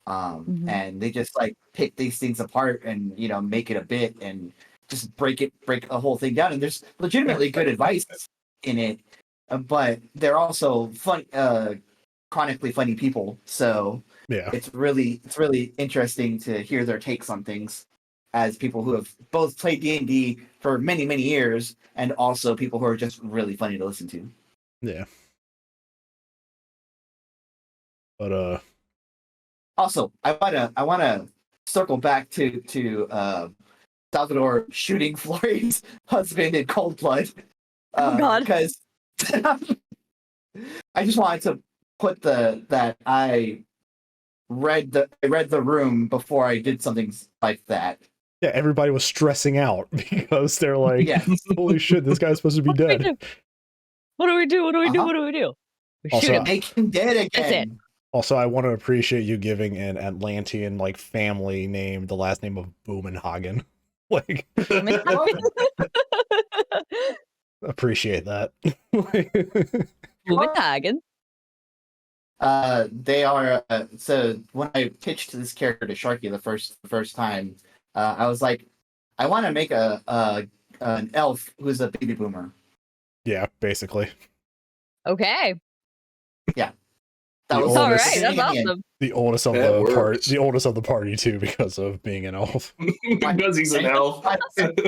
And they just like pick these things apart and make it a bit and just break a whole thing down. And there's legitimately good advice in it, but they're also fun, chronically funny people. So yeah, it's really interesting to hear their takes on things as people who have both played D&D for many years and also people who are just really funny to listen to. Yeah. But also, I wanna circle back to Salvador shooting Florian's husband in cold blood. Oh God! Because I just wanted to put that I read the room before I did something like that. Yeah, everybody was stressing out because they're like, holy shit, this guy's supposed to be dead. What do we do? What do we do? What do we do? We Also, shoot him. Make him dead again. That's it. Also, I want to appreciate you giving an Atlantean like family name the last name of Boomenhagen. Like, appreciate that. Boomenhagen. They are so when I pitched this character to Sharky the first time, I was like, I want to make an elf who's a baby boomer. Yeah, basically. Okay. Yeah. That was all right. That's awesome. The oldest of the party too, because of being an elf. Because he's an elf.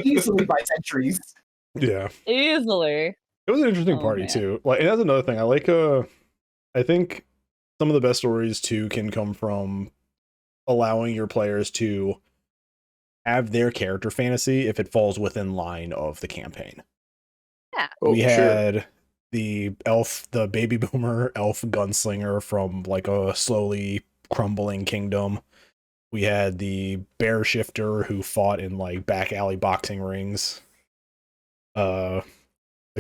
Easily by centuries. Yeah. Easily. It was an interesting party too. Like, and that's another thing. I like I think some of the best stories too can come from allowing your players to have their character fantasy if it falls within line of the campaign. Yeah. We had the baby boomer elf gunslinger from like a slowly crumbling kingdom. We had the bear shifter who fought in like back alley boxing rings. The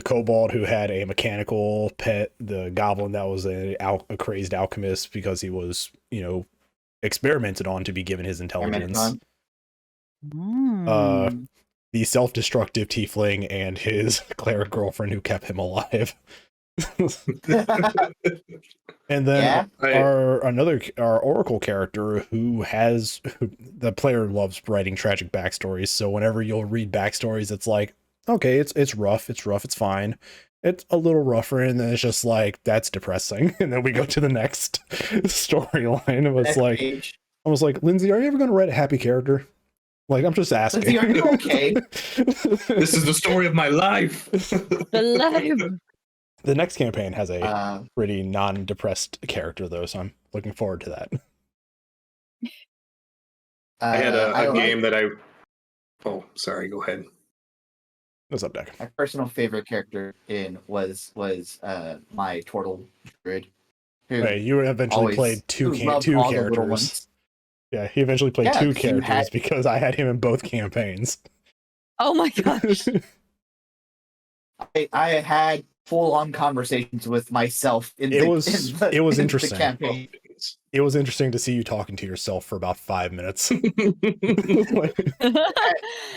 kobold who had a mechanical pet, the goblin that was a crazed alchemist because he was, experimented on to be given his intelligence. The self-destructive tiefling and his cleric girlfriend who kept him alive. And then our oracle character who the player loves writing tragic backstories. So whenever you'll read backstories, it's like, okay, it's rough, it's fine. It's a little rougher, and then it's just like, that's depressing. And then we go to the next storyline. And it's like, I was like, Lindsay, are you ever going to write a happy character? Like, I'm just asking. Lindsay, are you okay? This is the story of my life. The next campaign has a pretty non-depressed character, though, so I'm looking forward to that. I had a game that I... Oh, sorry, go ahead. What's up, Deck? My personal favorite character was my turtle druid. Right, you eventually played two characters. Yeah, he eventually played two characters because I had him in both campaigns. Oh my gosh. I had full-on conversations with myself it was interesting. Campaign. It was interesting to see you talking to yourself for about 5 minutes. You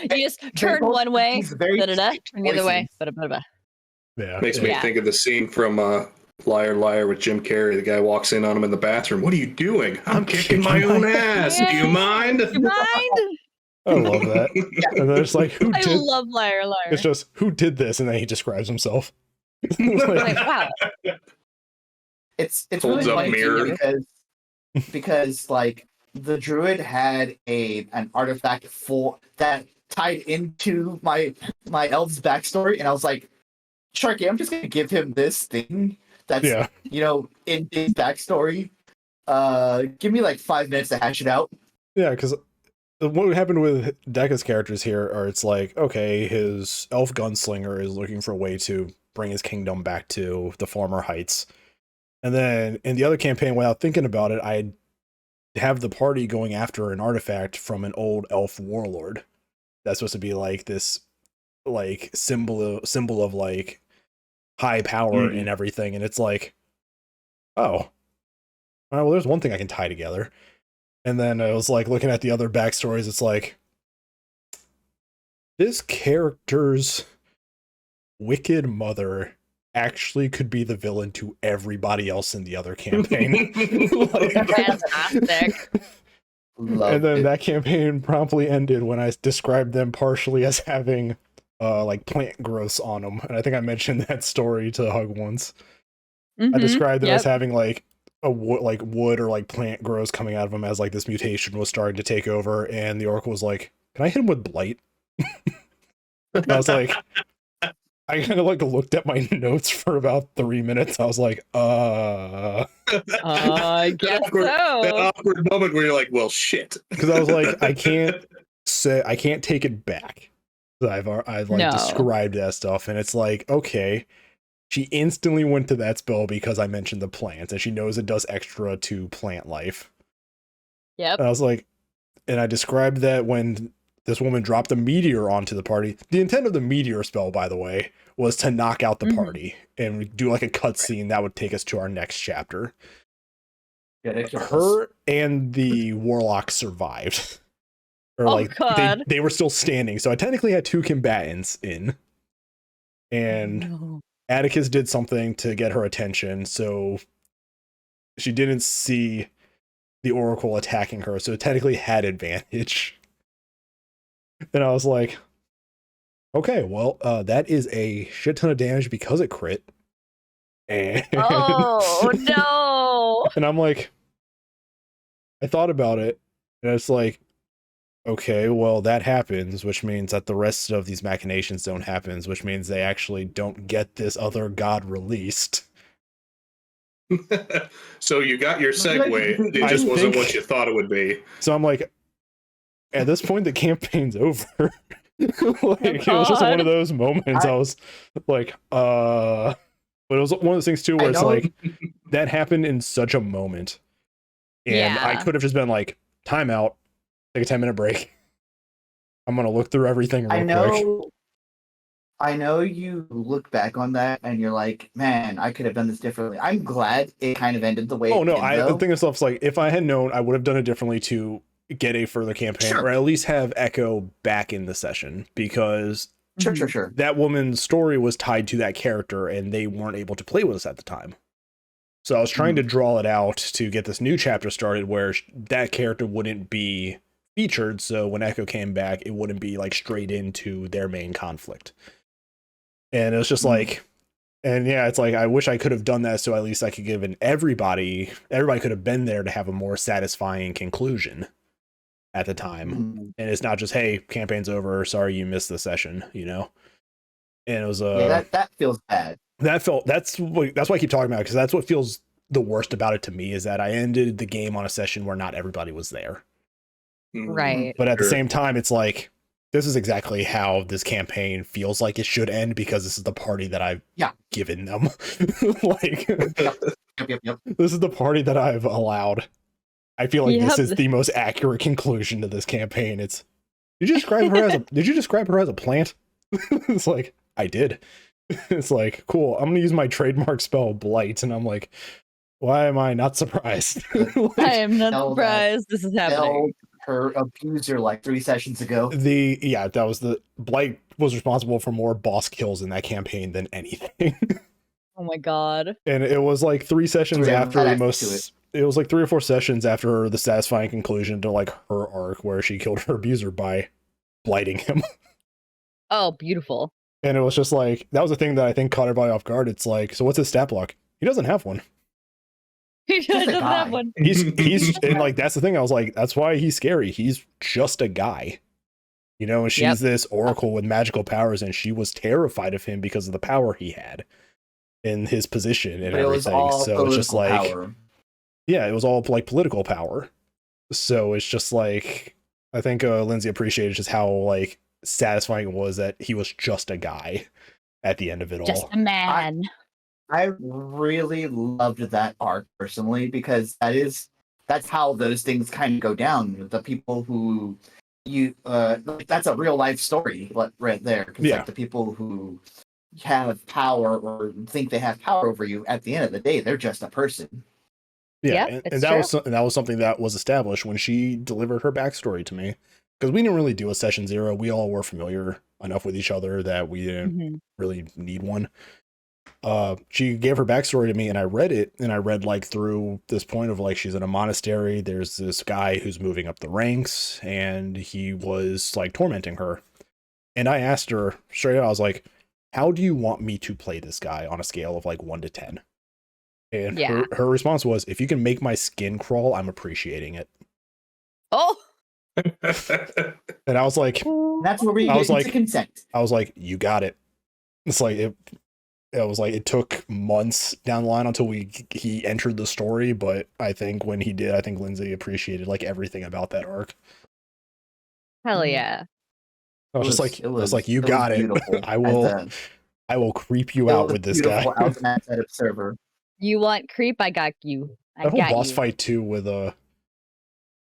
just turn one way, turn the other way. Yeah, makes me think of the scene from Liar Liar with Jim Carrey. The guy walks in on him in the bathroom. What are you doing? I'm kicking my own ass. Do you mind? I love that. And then it's like, who I did? love liar, liar. It's just who did this, and then he describes himself. Like, wow. It's Holds really up funny too, mirror. because like the druid had an artifact that tied into my elf's backstory, and I was like, Sharky, I'm just gonna give him this thing that's in his backstory. Give me like 5 minutes to hash it out. Yeah, because what happened with Deca's characters here are it's like, okay, his elf gunslinger is looking for a way to bring his kingdom back to the former heights. And then in the other campaign, without thinking about it, I have the party going after an artifact from an old elf warlord. That's supposed to be like this like symbol of like high power and everything. And it's like, oh, all right, well, there's one thing I can tie together. And then I was like looking at the other backstories. It's like this character's wicked mother actually could be the villain to everybody else in the other campaign. Fantastic. And then that campaign promptly ended when I described them partially as having like plant growths on them. And I think I mentioned that story to Hug once. I described them as having like wood or like plant growths coming out of them as like this mutation was starting to take over, and the Oracle was like, "Can I hit him with blight?" And I was like, I kind of like looked at my notes for about 3 minutes. I was like, I guess that awkward moment where you're like, well, shit. Because I was like, I can't take it back. I've described that stuff, and it's like, okay. She instantly went to that spell because I mentioned the plants, and she knows it does extra to plant life. Yep. And I was like, and I described that when this woman dropped a meteor onto the party. The intent of the meteor spell, by the way, was to knock out the party and do like a cutscene that would take us to our next chapter. Her and the warlock survived. Or God. They were still standing. So I technically had 2 combatants in. And Atticus did something to get her attention, so she didn't see the Oracle attacking her, so it technically had advantage. And I was like, okay, well, that is a shit ton of damage because it crit. And oh, no! And I'm like, I thought about it, and it's like, okay, well, that happens, which means that the rest of these machinations don't happen, which means they actually don't get this other god released. So you got your segue. It just wasn't what you thought it would be. So I'm like, at this point, the campaign's over. It was just one of those moments. I was like, but it was one of those things too where it's like, that happened in such a moment. And I could have just been like, time out. Take a 10-minute break. I'm gonna look through everything real quick. I know you look back on that and you're like, man, I could have done this differently. I'm glad it kind of ended the way it did, the thing is, like, if I had known, I would have done it differently to get a further campaign, or at least have Echo back in the session, because sure. That woman's story was tied to that character and they weren't able to play with us at the time. So I was trying to draw it out to get this new chapter started where that character wouldn't be featured, so when Echo came back, it wouldn't be like straight into their main conflict. And it was just like, and yeah, it's like, I wish I could have done that so at least I could give everybody could have been there to have a more satisfying conclusion at the time. And it's not just, hey, campaign's over, sorry you missed the session, you know? And it was that feels bad. That's why I keep talking about it, because that's what feels the worst about it to me, is that I ended the game on a session where not everybody was there. Right. But at the same time, it's like, this is exactly how this campaign feels like it should end, because this is the party that I've given them. Like, Yep. This is the party that I've allowed. I feel like this is the most accurate conclusion to this campaign. Did you describe her as a plant? It's like, I did. It's like, cool, I'm gonna use my trademark spell Blight, and I'm like, why am I not surprised? Like, I am not surprised this is happening. Her abuser like 3 sessions ago. That was the Blight was responsible for more boss kills in that campaign than anything. Oh my god. And it was like 3 sessions after it was like 3 or 4 sessions after the satisfying conclusion to like her arc where she killed her abuser by blighting him. Oh, beautiful. And it was just like, that was the thing that I think caught everybody off guard. It's like, so what's his stat block? He doesn't have one. He doesn't a have guy. one. He's and like that's the thing. I was like, that's why he's scary. He's just a guy. You know, and she's Yep. this oracle with magical powers, and she was terrified of him because of the power he had in his position and But it was everything. all So it's just political like, power. yeah, it was all like political power. So it's just like, I think Lindsay appreciated just how like satisfying it was that he was just a guy at the end of it Just all. a man. I really loved that arc personally because that's how those things kind of go down. The people who like, that's a real life story right there. 'Cause, Yeah. like the people who have power or think they have power over you, at the end of the day, they're just a person. Yeah, Yep, and it's that true. was and that was something that was established when she delivered her backstory to me, because we didn't really do a session 0. We all were familiar enough with each other that we didn't Mhm. really need one. She gave her backstory to me, and I read it, and I read like through this point of like she's in a monastery. There's this guy who's moving up the ranks, and he was like tormenting her. And I asked her straight out, I was like, "How do you want me to play this guy on a scale of like 1 to 10?" And Yeah. her response was, "If you can make my skin crawl, I'm appreciating it." Oh. And I was like, That's where we I get was into like- consent. "You got it." It's like it was like it took months down the line until he entered the story, but I think when he did, I think Lindsay appreciated like everything about that arc. Hell Mhm. yeah. I was just like, It was "You it got was it. beautiful. I will creep you It out was with this guy." beautiful as an outside observer. You want creep? I got you. I That whole got boss you. fight too with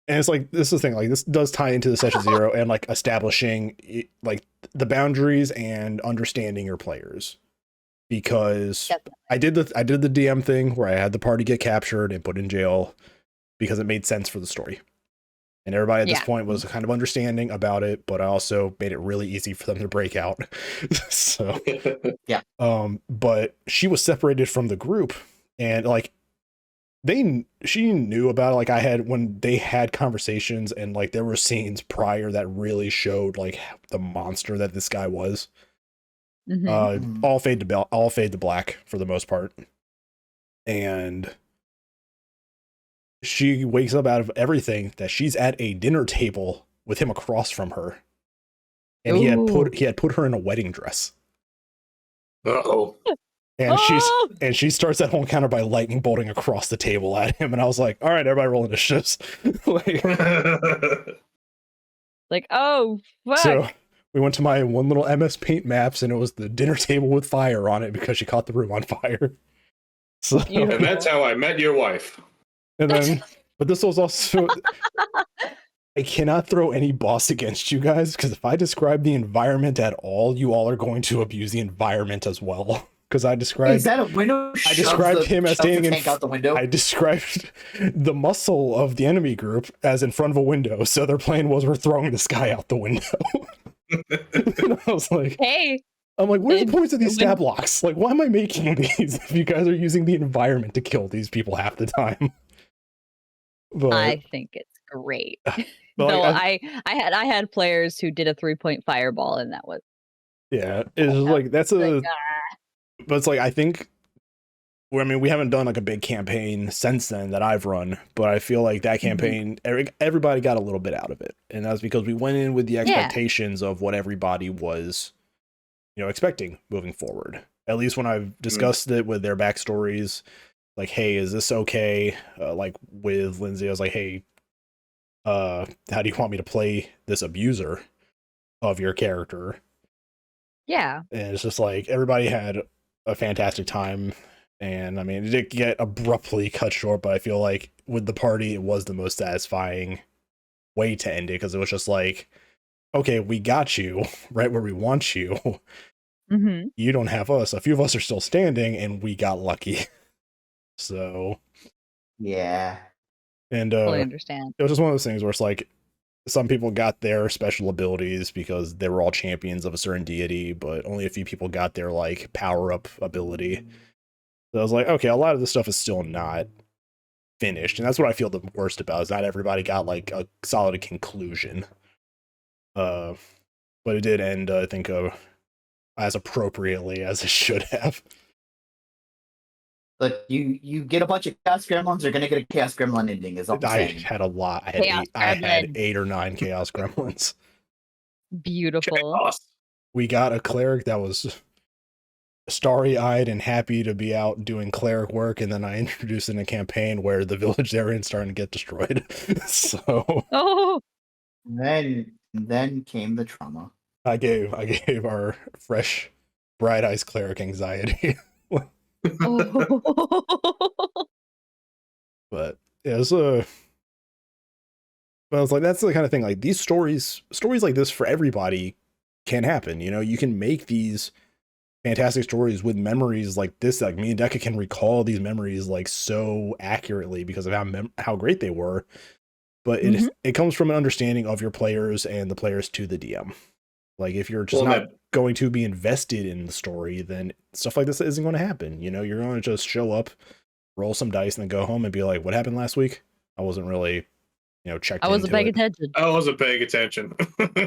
and it's like, this is the thing, like this does tie into the session 0 and like establishing like the boundaries and understanding your players, because Definitely. I did the DM thing where I had the party get captured and put in jail because it made sense for the story, and everybody at this Yeah. point was kind of understanding about it, but I also made it really easy for them to break out. So but she was separated from the group, and like she knew about it. Like I had, when they had conversations, and like there were scenes prior that really showed like the monster that this guy was. Mhm. All fade to black for the most part. And she wakes up out of everything that she's at a dinner table with him across from her, and he had put her in a wedding dress. Uh-oh. And Oh! she starts that whole encounter by lightning bolting across the table at him, and I was like, "All right, everybody, roll initiatives." Like, Like, oh fuck. so we went to my one little MS Paint maps, and it was the dinner table with fire on it because she caught the room on fire. So, Beautiful. And that's how I met your wife. and then, but this was also, I cannot throw any boss against you guys, because if I describe the environment at all, you all are going to abuse the environment as well. Because I Is described that a window? I described him as standing in tank out the window. I described the muscle of the enemy group as in front of a window. So their plan was, we're throwing this guy out the window. And I was like, Hey, I'm like, what are the And points of these when- stab blocks? Like, why am I making these if you guys are using the environment to kill these people half the time? But, I think it's great. but No, like, I had players who did a 3-point fireball, and that was yeah, it's just like, that's like, but it's like, I think, well, I mean, we haven't done like a big campaign since then that I've run, but I feel like that campaign, everybody got a little bit out of it. And that's because we went in with the expectations of what everybody was, you know, expecting moving forward. At least when I've discussed it with their backstories, like, hey, is this okay? Like with Lindsay, I was like, hey, how do you want me to play this abuser of your character? yeah. And it's just like, everybody had a fantastic time. And I mean, it did get abruptly cut short, but I feel like with the party, it was the most satisfying way to end it, because it was just like, okay, we got you right where we want you. Mm-hmm. You don't have us. A few of us are still standing, and we got lucky. So, Yeah. and Fully understand. it was just one of those things where it's like, some people got their special abilities because they were all champions of a certain deity, but only a few people got their like power up ability. So I was like, okay, a lot of this stuff is still not finished, and that's what I feel the worst about, is not everybody got like a solid conclusion. but it did end, I think, as appropriately as it should have. But you get a bunch of Chaos Gremlins, you're gonna get a Chaos Gremlin ending, is all I'm I saying. had a lot. Chaos I had Gremlin. 8 or 9 Chaos Gremlins. Beautiful. Chaos. We got a cleric that was starry-eyed and happy to be out doing cleric work, and then I introduced in a campaign where the village they're in starting to get destroyed. So Oh, Then came the trauma. I gave our fresh, bright-eyed cleric anxiety. oh. But yeah, it was but I was like, that's the kind of thing, like these stories like this for everybody can happen. You know, you can make these fantastic stories with memories like this. Like me and Deca can recall these memories like so accurately because of how great they were. But it comes from an understanding of your players and the players to the DM. Like if you're just not going to be invested in the story, then stuff like this isn't going to happen. You know, you're going to just show up, roll some dice, and then go home and be like, "What happened last week? I wasn't really, checked." I wasn't paying attention. I wasn't paying attention.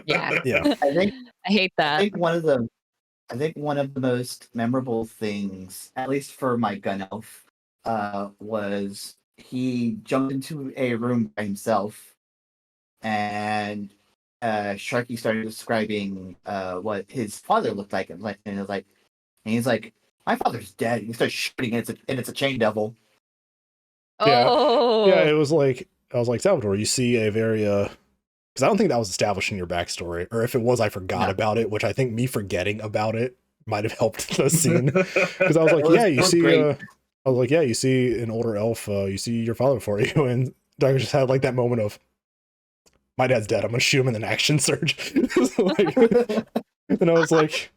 Yeah. Yeah. I hate that. I think one of the most memorable things, at least for my gun elf, was he jumped into a room by himself, and Sharky started describing what his father looked like, and he's like, "My father's dead." And he starts shooting, and it's a chain devil. Yeah. Oh, Yeah, it was like, I was like, Salvador, you see a very because I don't think that was established in your backstory, or if it was, I forgot about it, which I think me forgetting about it might have helped the scene. Because I was like, you see an older elf, you see your father before you, and Doug just had like that moment of, my dad's dead, I'm gonna shoot him, and then action surge. And I was like,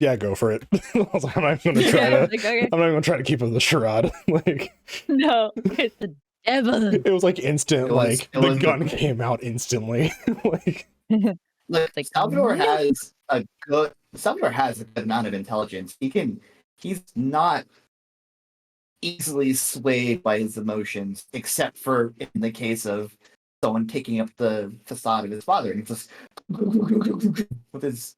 yeah, go for it. I was like, I'm not gonna try to. okay. I'm not gonna try to keep up the charade. Like, No, it's the devil. it was like instant. The gun came out instantly. Like, Like Salvador has a good amount of intelligence. He's not easily swayed by his emotions, except for in the case of someone taking up the facade of his father, and just with his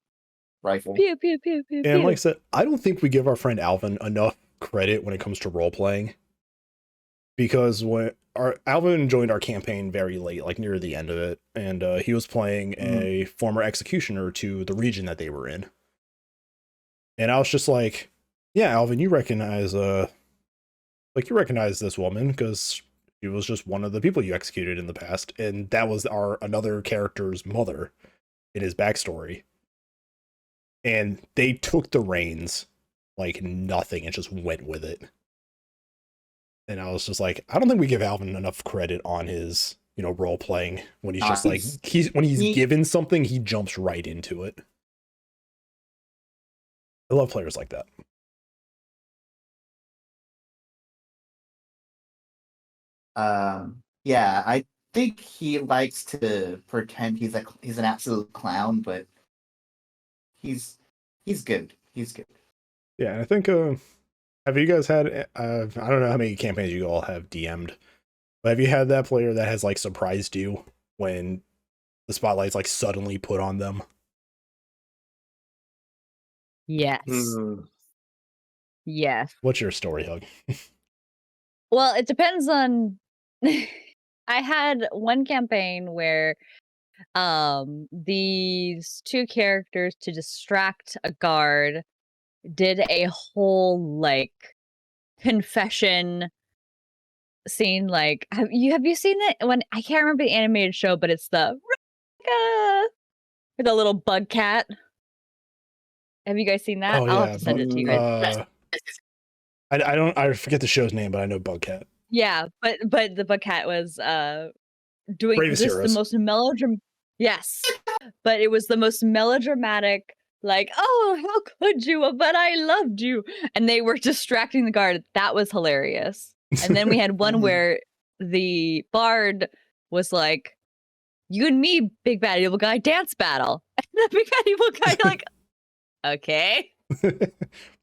rifle. Pew, pew, pew, pew, and pew. like I said, I don't think we give our friend Alvin enough credit when it comes to role playing, because when Alvin joined our campaign very late, like near the end of it, and he was playing a former executioner to the region that they were in, and I was just like, yeah, Alvin, you recognize this woman because she was just one of the people you executed in the past, and that was another character's mother in his backstory. And they took the reins like nothing and just went with it. And I was just like, I don't think we give Alvin enough credit on his, role playing when he's just when he's given something, he jumps right into it. I love players like that. Yeah, I think he likes to pretend he's an absolute clown, but he's good. He's good. Yeah, I think have you guys had I don't know how many campaigns you all have DM'd, but have you had that player that has like surprised you when the spotlight's like suddenly put on them? Yes. Yes. What's your story, Hug? Well, it depends on I had one campaign where these two characters, to distract a guard, did a whole like confession scene. Like, have you seen it? When I can't remember the animated show, but it's the with a little bug cat. Have you guys seen that? Oh, I'll yeah, have to send it to you guys. I forget the show's name, but I know Bugcat. Yeah, but the bug cat was doing Bravest just Heroes. the most melodramatic. Yes, but it was the most melodramatic. Like, oh, how could you? But I loved you, and they were distracting the guard. That was hilarious. And then we had one where the bard was like, "You and me, big bad evil guy, dance battle." And the big bad evil guy like, okay.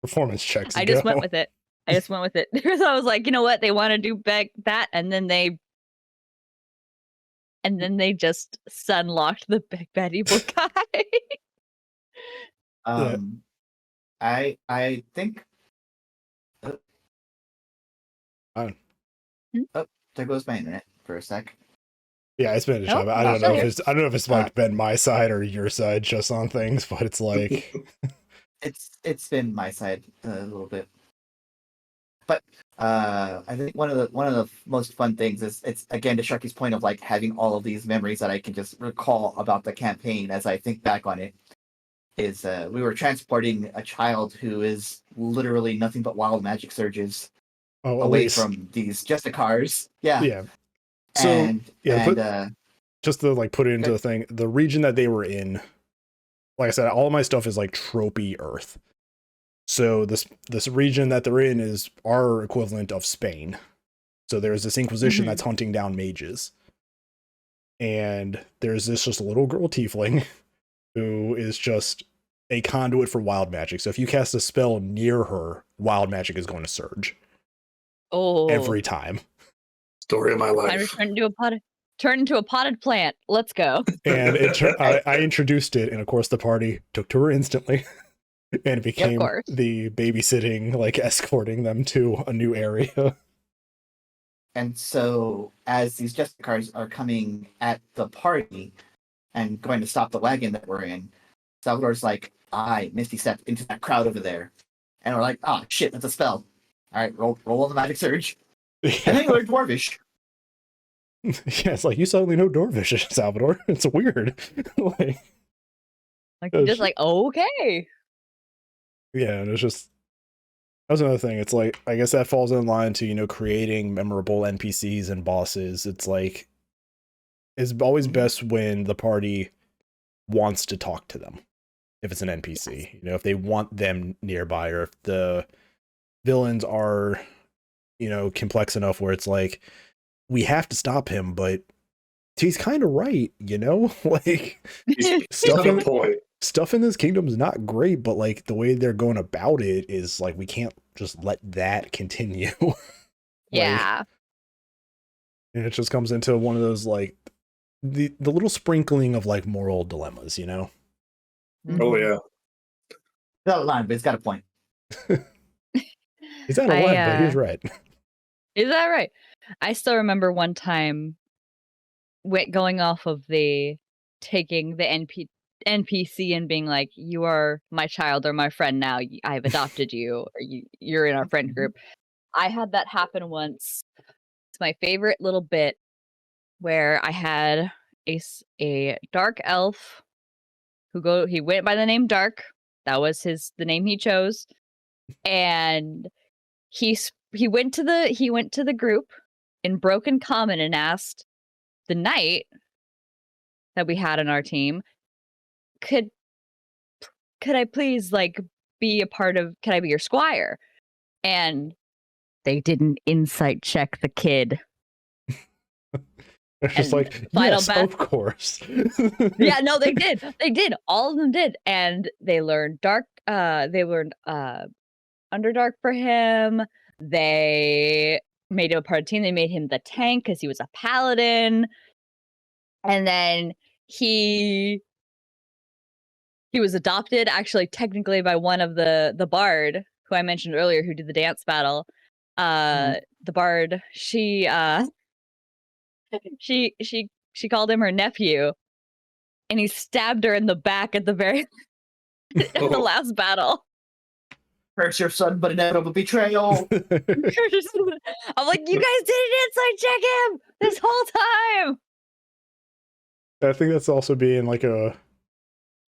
Performance checks. I just went with it. Because I was like, you know what? They want to do that, and then they just sunlocked the big bad evil guy. I think. Oh, Oh, there goes my internet for a sec. yeah, it's been a Nope, job. I I'm don't still know if here. it's like been my side or your side just on things, but it's like It's been my side a little bit. But I think one of the most fun things is, it's again to Sharky's point of like having all of these memories that I can just recall about the campaign as I think back on it. Is we were transporting a child who is literally nothing but wild magic surges away from these Justicars. Yeah. Yeah. So and just to like put it into the thing, the region that they were in, like I said, all of my stuff is like tropey Earth. So this region that they're in is our equivalent of Spain. So there's this Inquisition that's hunting down mages. And there's this just little girl tiefling who is just a conduit for wild magic. So if you cast a spell near her, wild magic is going to surge. Oh, Every time. Story of my life. Time to turn into a potted plant. Let's go. And I introduced it, and of course the party took to her instantly. And it became the babysitting, like escorting them to a new area. And so as these Justicars are coming at the party and going to stop the wagon that we're in, Salvador's like, I Misty Step into that crowd over there. And we're like, oh shit, that's a spell. Alright, roll on the magic surge. Yeah. And then you learn Dwarvish. Yeah, it's like you suddenly know Dwarvish, Salvador. It's weird. like you're just like, okay. Yeah, and it's just, that's another thing. It's like, I guess that falls in line to, you know, creating memorable NPCs and bosses. It's like, it's always best when the party wants to talk to them. If it's an NPC, you know, if they want them nearby, or if the villains are, you know, complex enough where it's like, we have to stop him, but he's kind of right, you know? Like, stuff in this kingdom is not great, but like the way they're going about it is like, we can't just let that continue. Yeah. And it just comes into one of those like the little sprinkling of like moral dilemmas, you know? Oh yeah. It's out of line, but it's got a point. He's out of line, but he's right. Is that right? I still remember one time going off of taking the NPC and being like, you are my child or my friend now. I've adopted you, or you're in our friend group. I had that happen once. It's my favorite little bit where I had a dark elf he went by the name Dark. That was the name he chose. And he went to the group in Broken Common and asked the knight that we had on our team, could I please like be a part of, can I be your squire? And they didn't insight check the kid. It's just like, yes, of course. Yeah, no, they did. They did. All of them did. And they learned Underdark for him. They made him a part of the team. They made him the tank because he was a paladin. And then he was adopted, actually, technically, by one of the bard who I mentioned earlier, who did the dance battle. The bard, she called him her nephew, and he stabbed her in the back at the very at the last battle. Curse your son, but inevitable betrayal. I'm like, you guys didn't inside check him this whole time. I think that's also being like a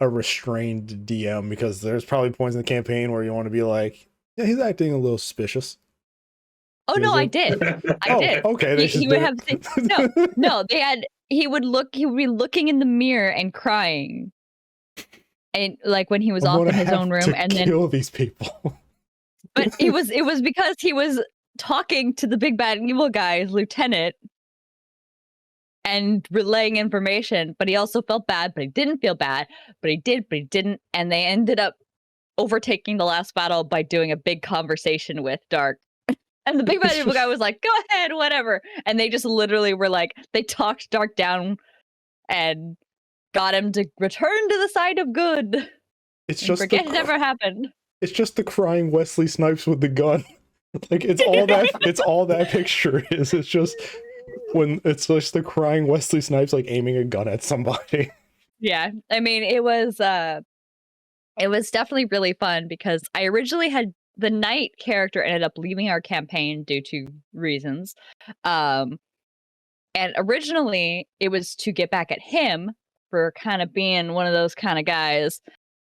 restrained DM, because there's probably points in the campaign where you want to be like, yeah, he's acting a little suspicious. Oh no, I did. I did. Okay, he would have no. They had. He would be looking in the mirror and crying, and like when he was off in his own room, and then kill these people. But it was because he was talking to the big bad evil guy's lieutenant and relaying information. But he also felt bad, but he didn't feel bad. But he did, but he didn't, and they ended up overtaking the last battle by doing a big conversation with Dark. And the big bad evil guy was like, go ahead, whatever. And they just literally were like, they talked Dark down and got him to return to the side of good. It's And just forget it ever happened. it's just the crying Wesley Snipes with the gun. Like it's all that picture is. It's just when it's just the crying Wesley Snipes like aiming a gun at somebody. Yeah, I mean, it was definitely really fun because I originally had the knight character ended up leaving our campaign due to reasons. And originally it was to get back at him for kind of being one of those kind of guys.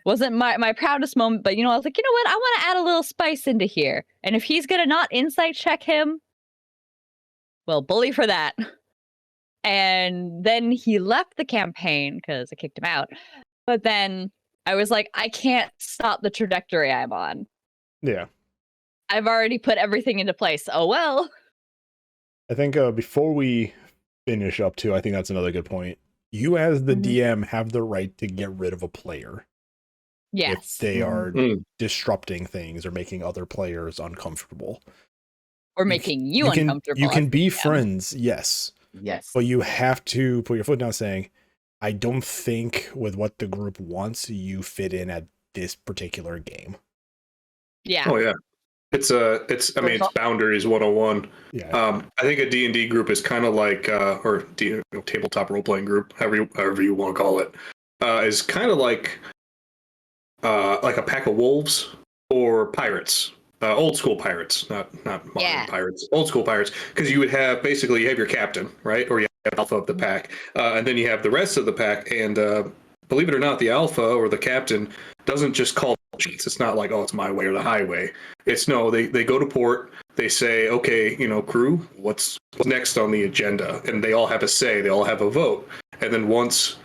Wasn't my proudest moment, but I was like, you know what? I want to add a little spice into here. And if he's gonna not insight check him, well, bully for that. And then he left the campaign because I kicked him out. But then I was like, I can't stop the trajectory I'm on. Yeah. I've already put everything into place. Oh well. I think before we finish up too, I think that's another good point. You as the DM have the right to get rid of a player. Yes. If they are disrupting things or making other players uncomfortable. Or making you uncomfortable. You can be friends, yes. Yes. But you have to put your foot down saying, I don't think with what the group wants, you fit in at this particular game. Yeah. Oh yeah. It's boundaries 101. Yeah. I think a D&D group is kind of like tabletop role-playing group, however you want to call it, is kind of like a pack of wolves or pirates. Old school pirates, not modern pirates. Old school pirates, because you have your captain, right? Or you have alpha of the pack, and then you have the rest of the pack. And believe it or not, the alpha or the captain doesn't just call shots. It's not like, oh, it's my way or the highway. It's no, they go to port. They say, okay, crew, what's next on the agenda? And they all have a say. They all have a vote. And then once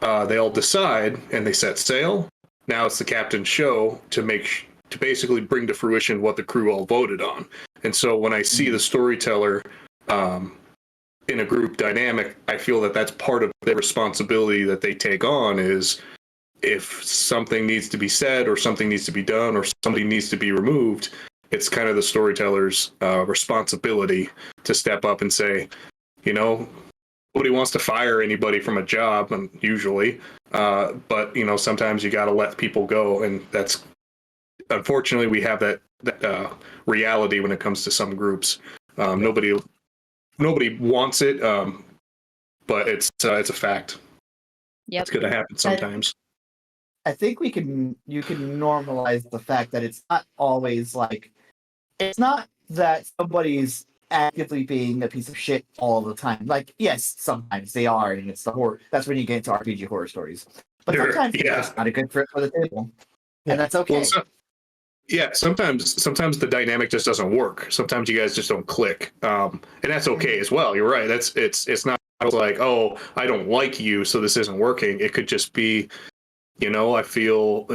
they all decide and they set sail, now it's the captain's show to basically bring to fruition what the crew all voted on. And so when I see the storyteller in a group dynamic, I feel that that's part of their responsibility that they take on is if something needs to be said or something needs to be done or somebody needs to be removed, it's kind of the storyteller's responsibility to step up and say, nobody wants to fire anybody from a job, usually, but sometimes you got to let people go, and that's unfortunately we have that reality when it comes to some groups. Nobody wants it, but it's a fact. Yep. It's going to happen sometimes. I think you can normalize the fact that it's not always like, it's not that somebody's actively being a piece of shit all the time. Like, yes, sometimes they are, and it's the horror. That's when you get into RPG horror stories. But sometimes it's just not a good fit for the table, and that's okay. Well, sometimes the dynamic just doesn't work. Sometimes you guys just don't click, and that's okay as well. You're right. It's not like, oh, I don't like you, so this isn't working. It could just be, I feel,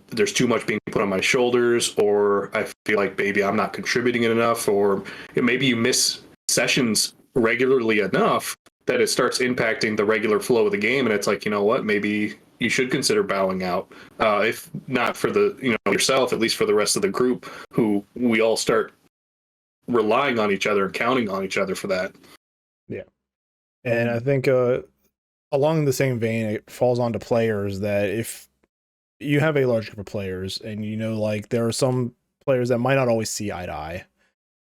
there's too much being put on my shoulders, or I feel like maybe I'm not contributing enough, or maybe you miss sessions regularly enough that it starts impacting the regular flow of the game, and it's like, what, maybe you should consider bowing out, if not for the yourself, at least for the rest of the group, who we all start relying on each other and counting on each other for that. Yeah. And I think along the same vein, it falls onto players that if you have a large group of players and there are some players that might not always see eye to eye,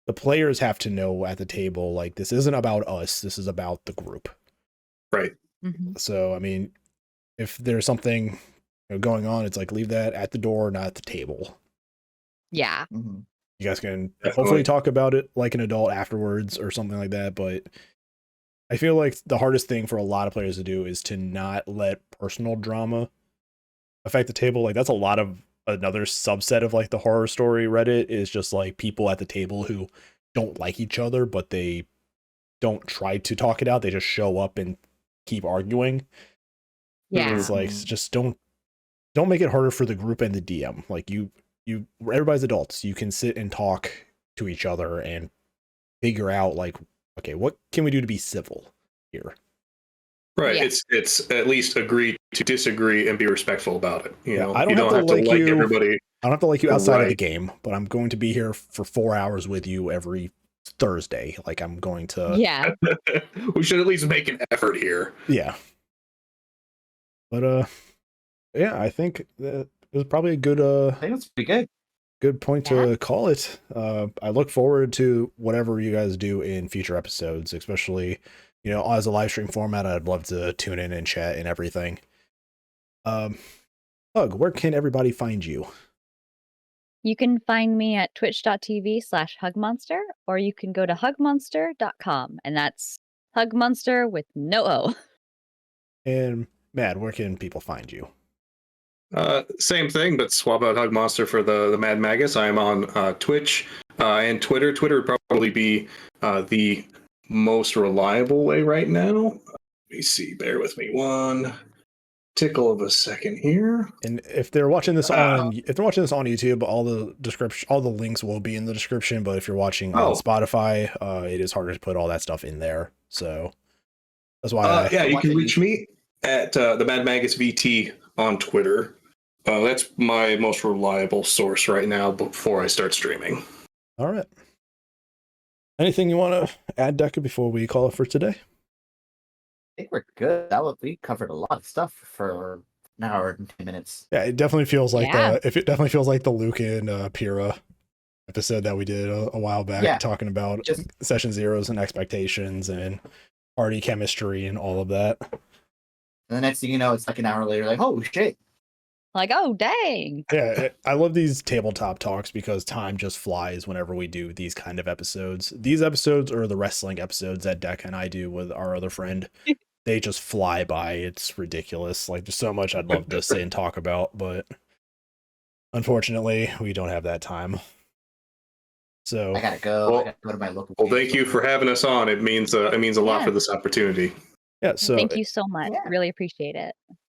the players have to know at the table, like, this isn't about us, this is about the group. Right. So, I mean, if there's something going on, it's like, leave that at the door, not at the table. Yeah. You guys can hopefully talk about it like an adult afterwards or something like that, but I feel like the hardest thing for a lot of players to do is to not let personal drama affect the table. Like, that's a lot of another subset of like the horror story Reddit, is just like people at the table who don't like each other, but they don't try to talk it out. They just show up and keep arguing. Yeah. It's like, just don't make it harder for the group and the DM. Like, everybody's adults. You can sit and talk to each other and figure out, like, okay, what can we do to be civil here? Right. Yeah. It's at least agree to disagree and be respectful about it. I don't have to like everybody. I don't have to like you outside of the game, but I'm going to be here for 4 hours with you every Thursday. Like, I'm going to. Yeah. We should at least make an effort here. Yeah. But yeah, I think that it was probably a good I think that's pretty good. point to call it. I look forward to whatever you guys do in future episodes, especially, you know, as a live stream format. I'd love to tune in and chat and everything. Hug, where can everybody find you? You can find me at twitch.tv/Hugmnster, or you can go to hugmonster.com, and that's Hugmnster with no O. And Mad, where can people find you? Same thing, but swap out Hugmnster for the Mad Magus. I am on Twitch and Twitter. Twitter would probably be the most reliable way right now. Let me see. Bear with me one tickle of a second here. And if they're watching this on YouTube, all the links will be in the description. But if you're watching on Spotify, it is harder to put all that stuff in there. So that's why. You can reach me at the Mad Magus VT on Twitter. That's my most reliable source right now before I start streaming. All right. Anything you want to add, Deca, before we call it for today? I think we're good. We covered a lot of stuff for an hour and 10 minutes. Yeah, it definitely feels like the Luke and Pyrrha episode that we did a while back, talking about session zeros and expectations and party chemistry and all of that. And the next thing you know, it's like an hour later, like, oh shit. Like, oh dang. Yeah, I love these tabletop talks because time just flies whenever we do these kind of episodes. These episodes are the wrestling episodes that Deca and I do with our other friend. They just fly by. It's ridiculous. Like, there's so much I'd love to say and talk about, but unfortunately, we don't have that time. So I gotta go. I gotta go to my local. Well, thank you for having us on. It means a lot for this opportunity. Yeah. So thank you so much. Really appreciate it.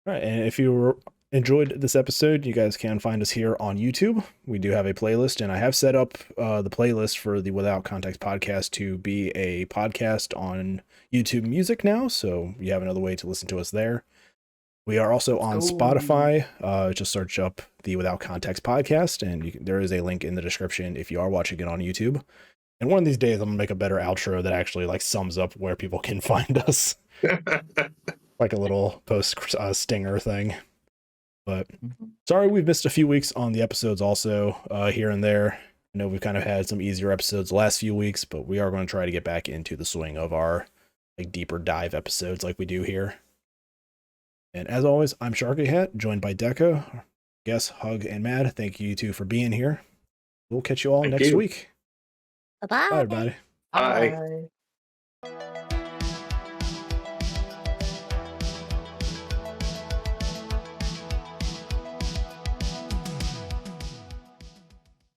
All right, and if you enjoyed this episode, you guys can find us here on YouTube. We do have a playlist, and I have set up the playlist for the Without Context podcast to be a podcast on YouTube Music now, so you have another way to listen to us there. We are also on Spotify. Just search up the Without Context podcast, and there is a link in the description if you are watching it on YouTube. And one of these days, I'm gonna make a better outro that actually like sums up where people can find us, like a little post stinger thing. But sorry we've missed a few weeks on the episodes also here and there. I know we've kind of had some easier episodes the last few weeks, but we are going to try to get back into the swing of our like deeper dive episodes like we do here. And as always, I'm SharkyHat, joined by Deca, Guess, Hug, and Mad. Thank you two for being here. We'll catch you all next week. Bye-bye. Bye, everybody. Bye.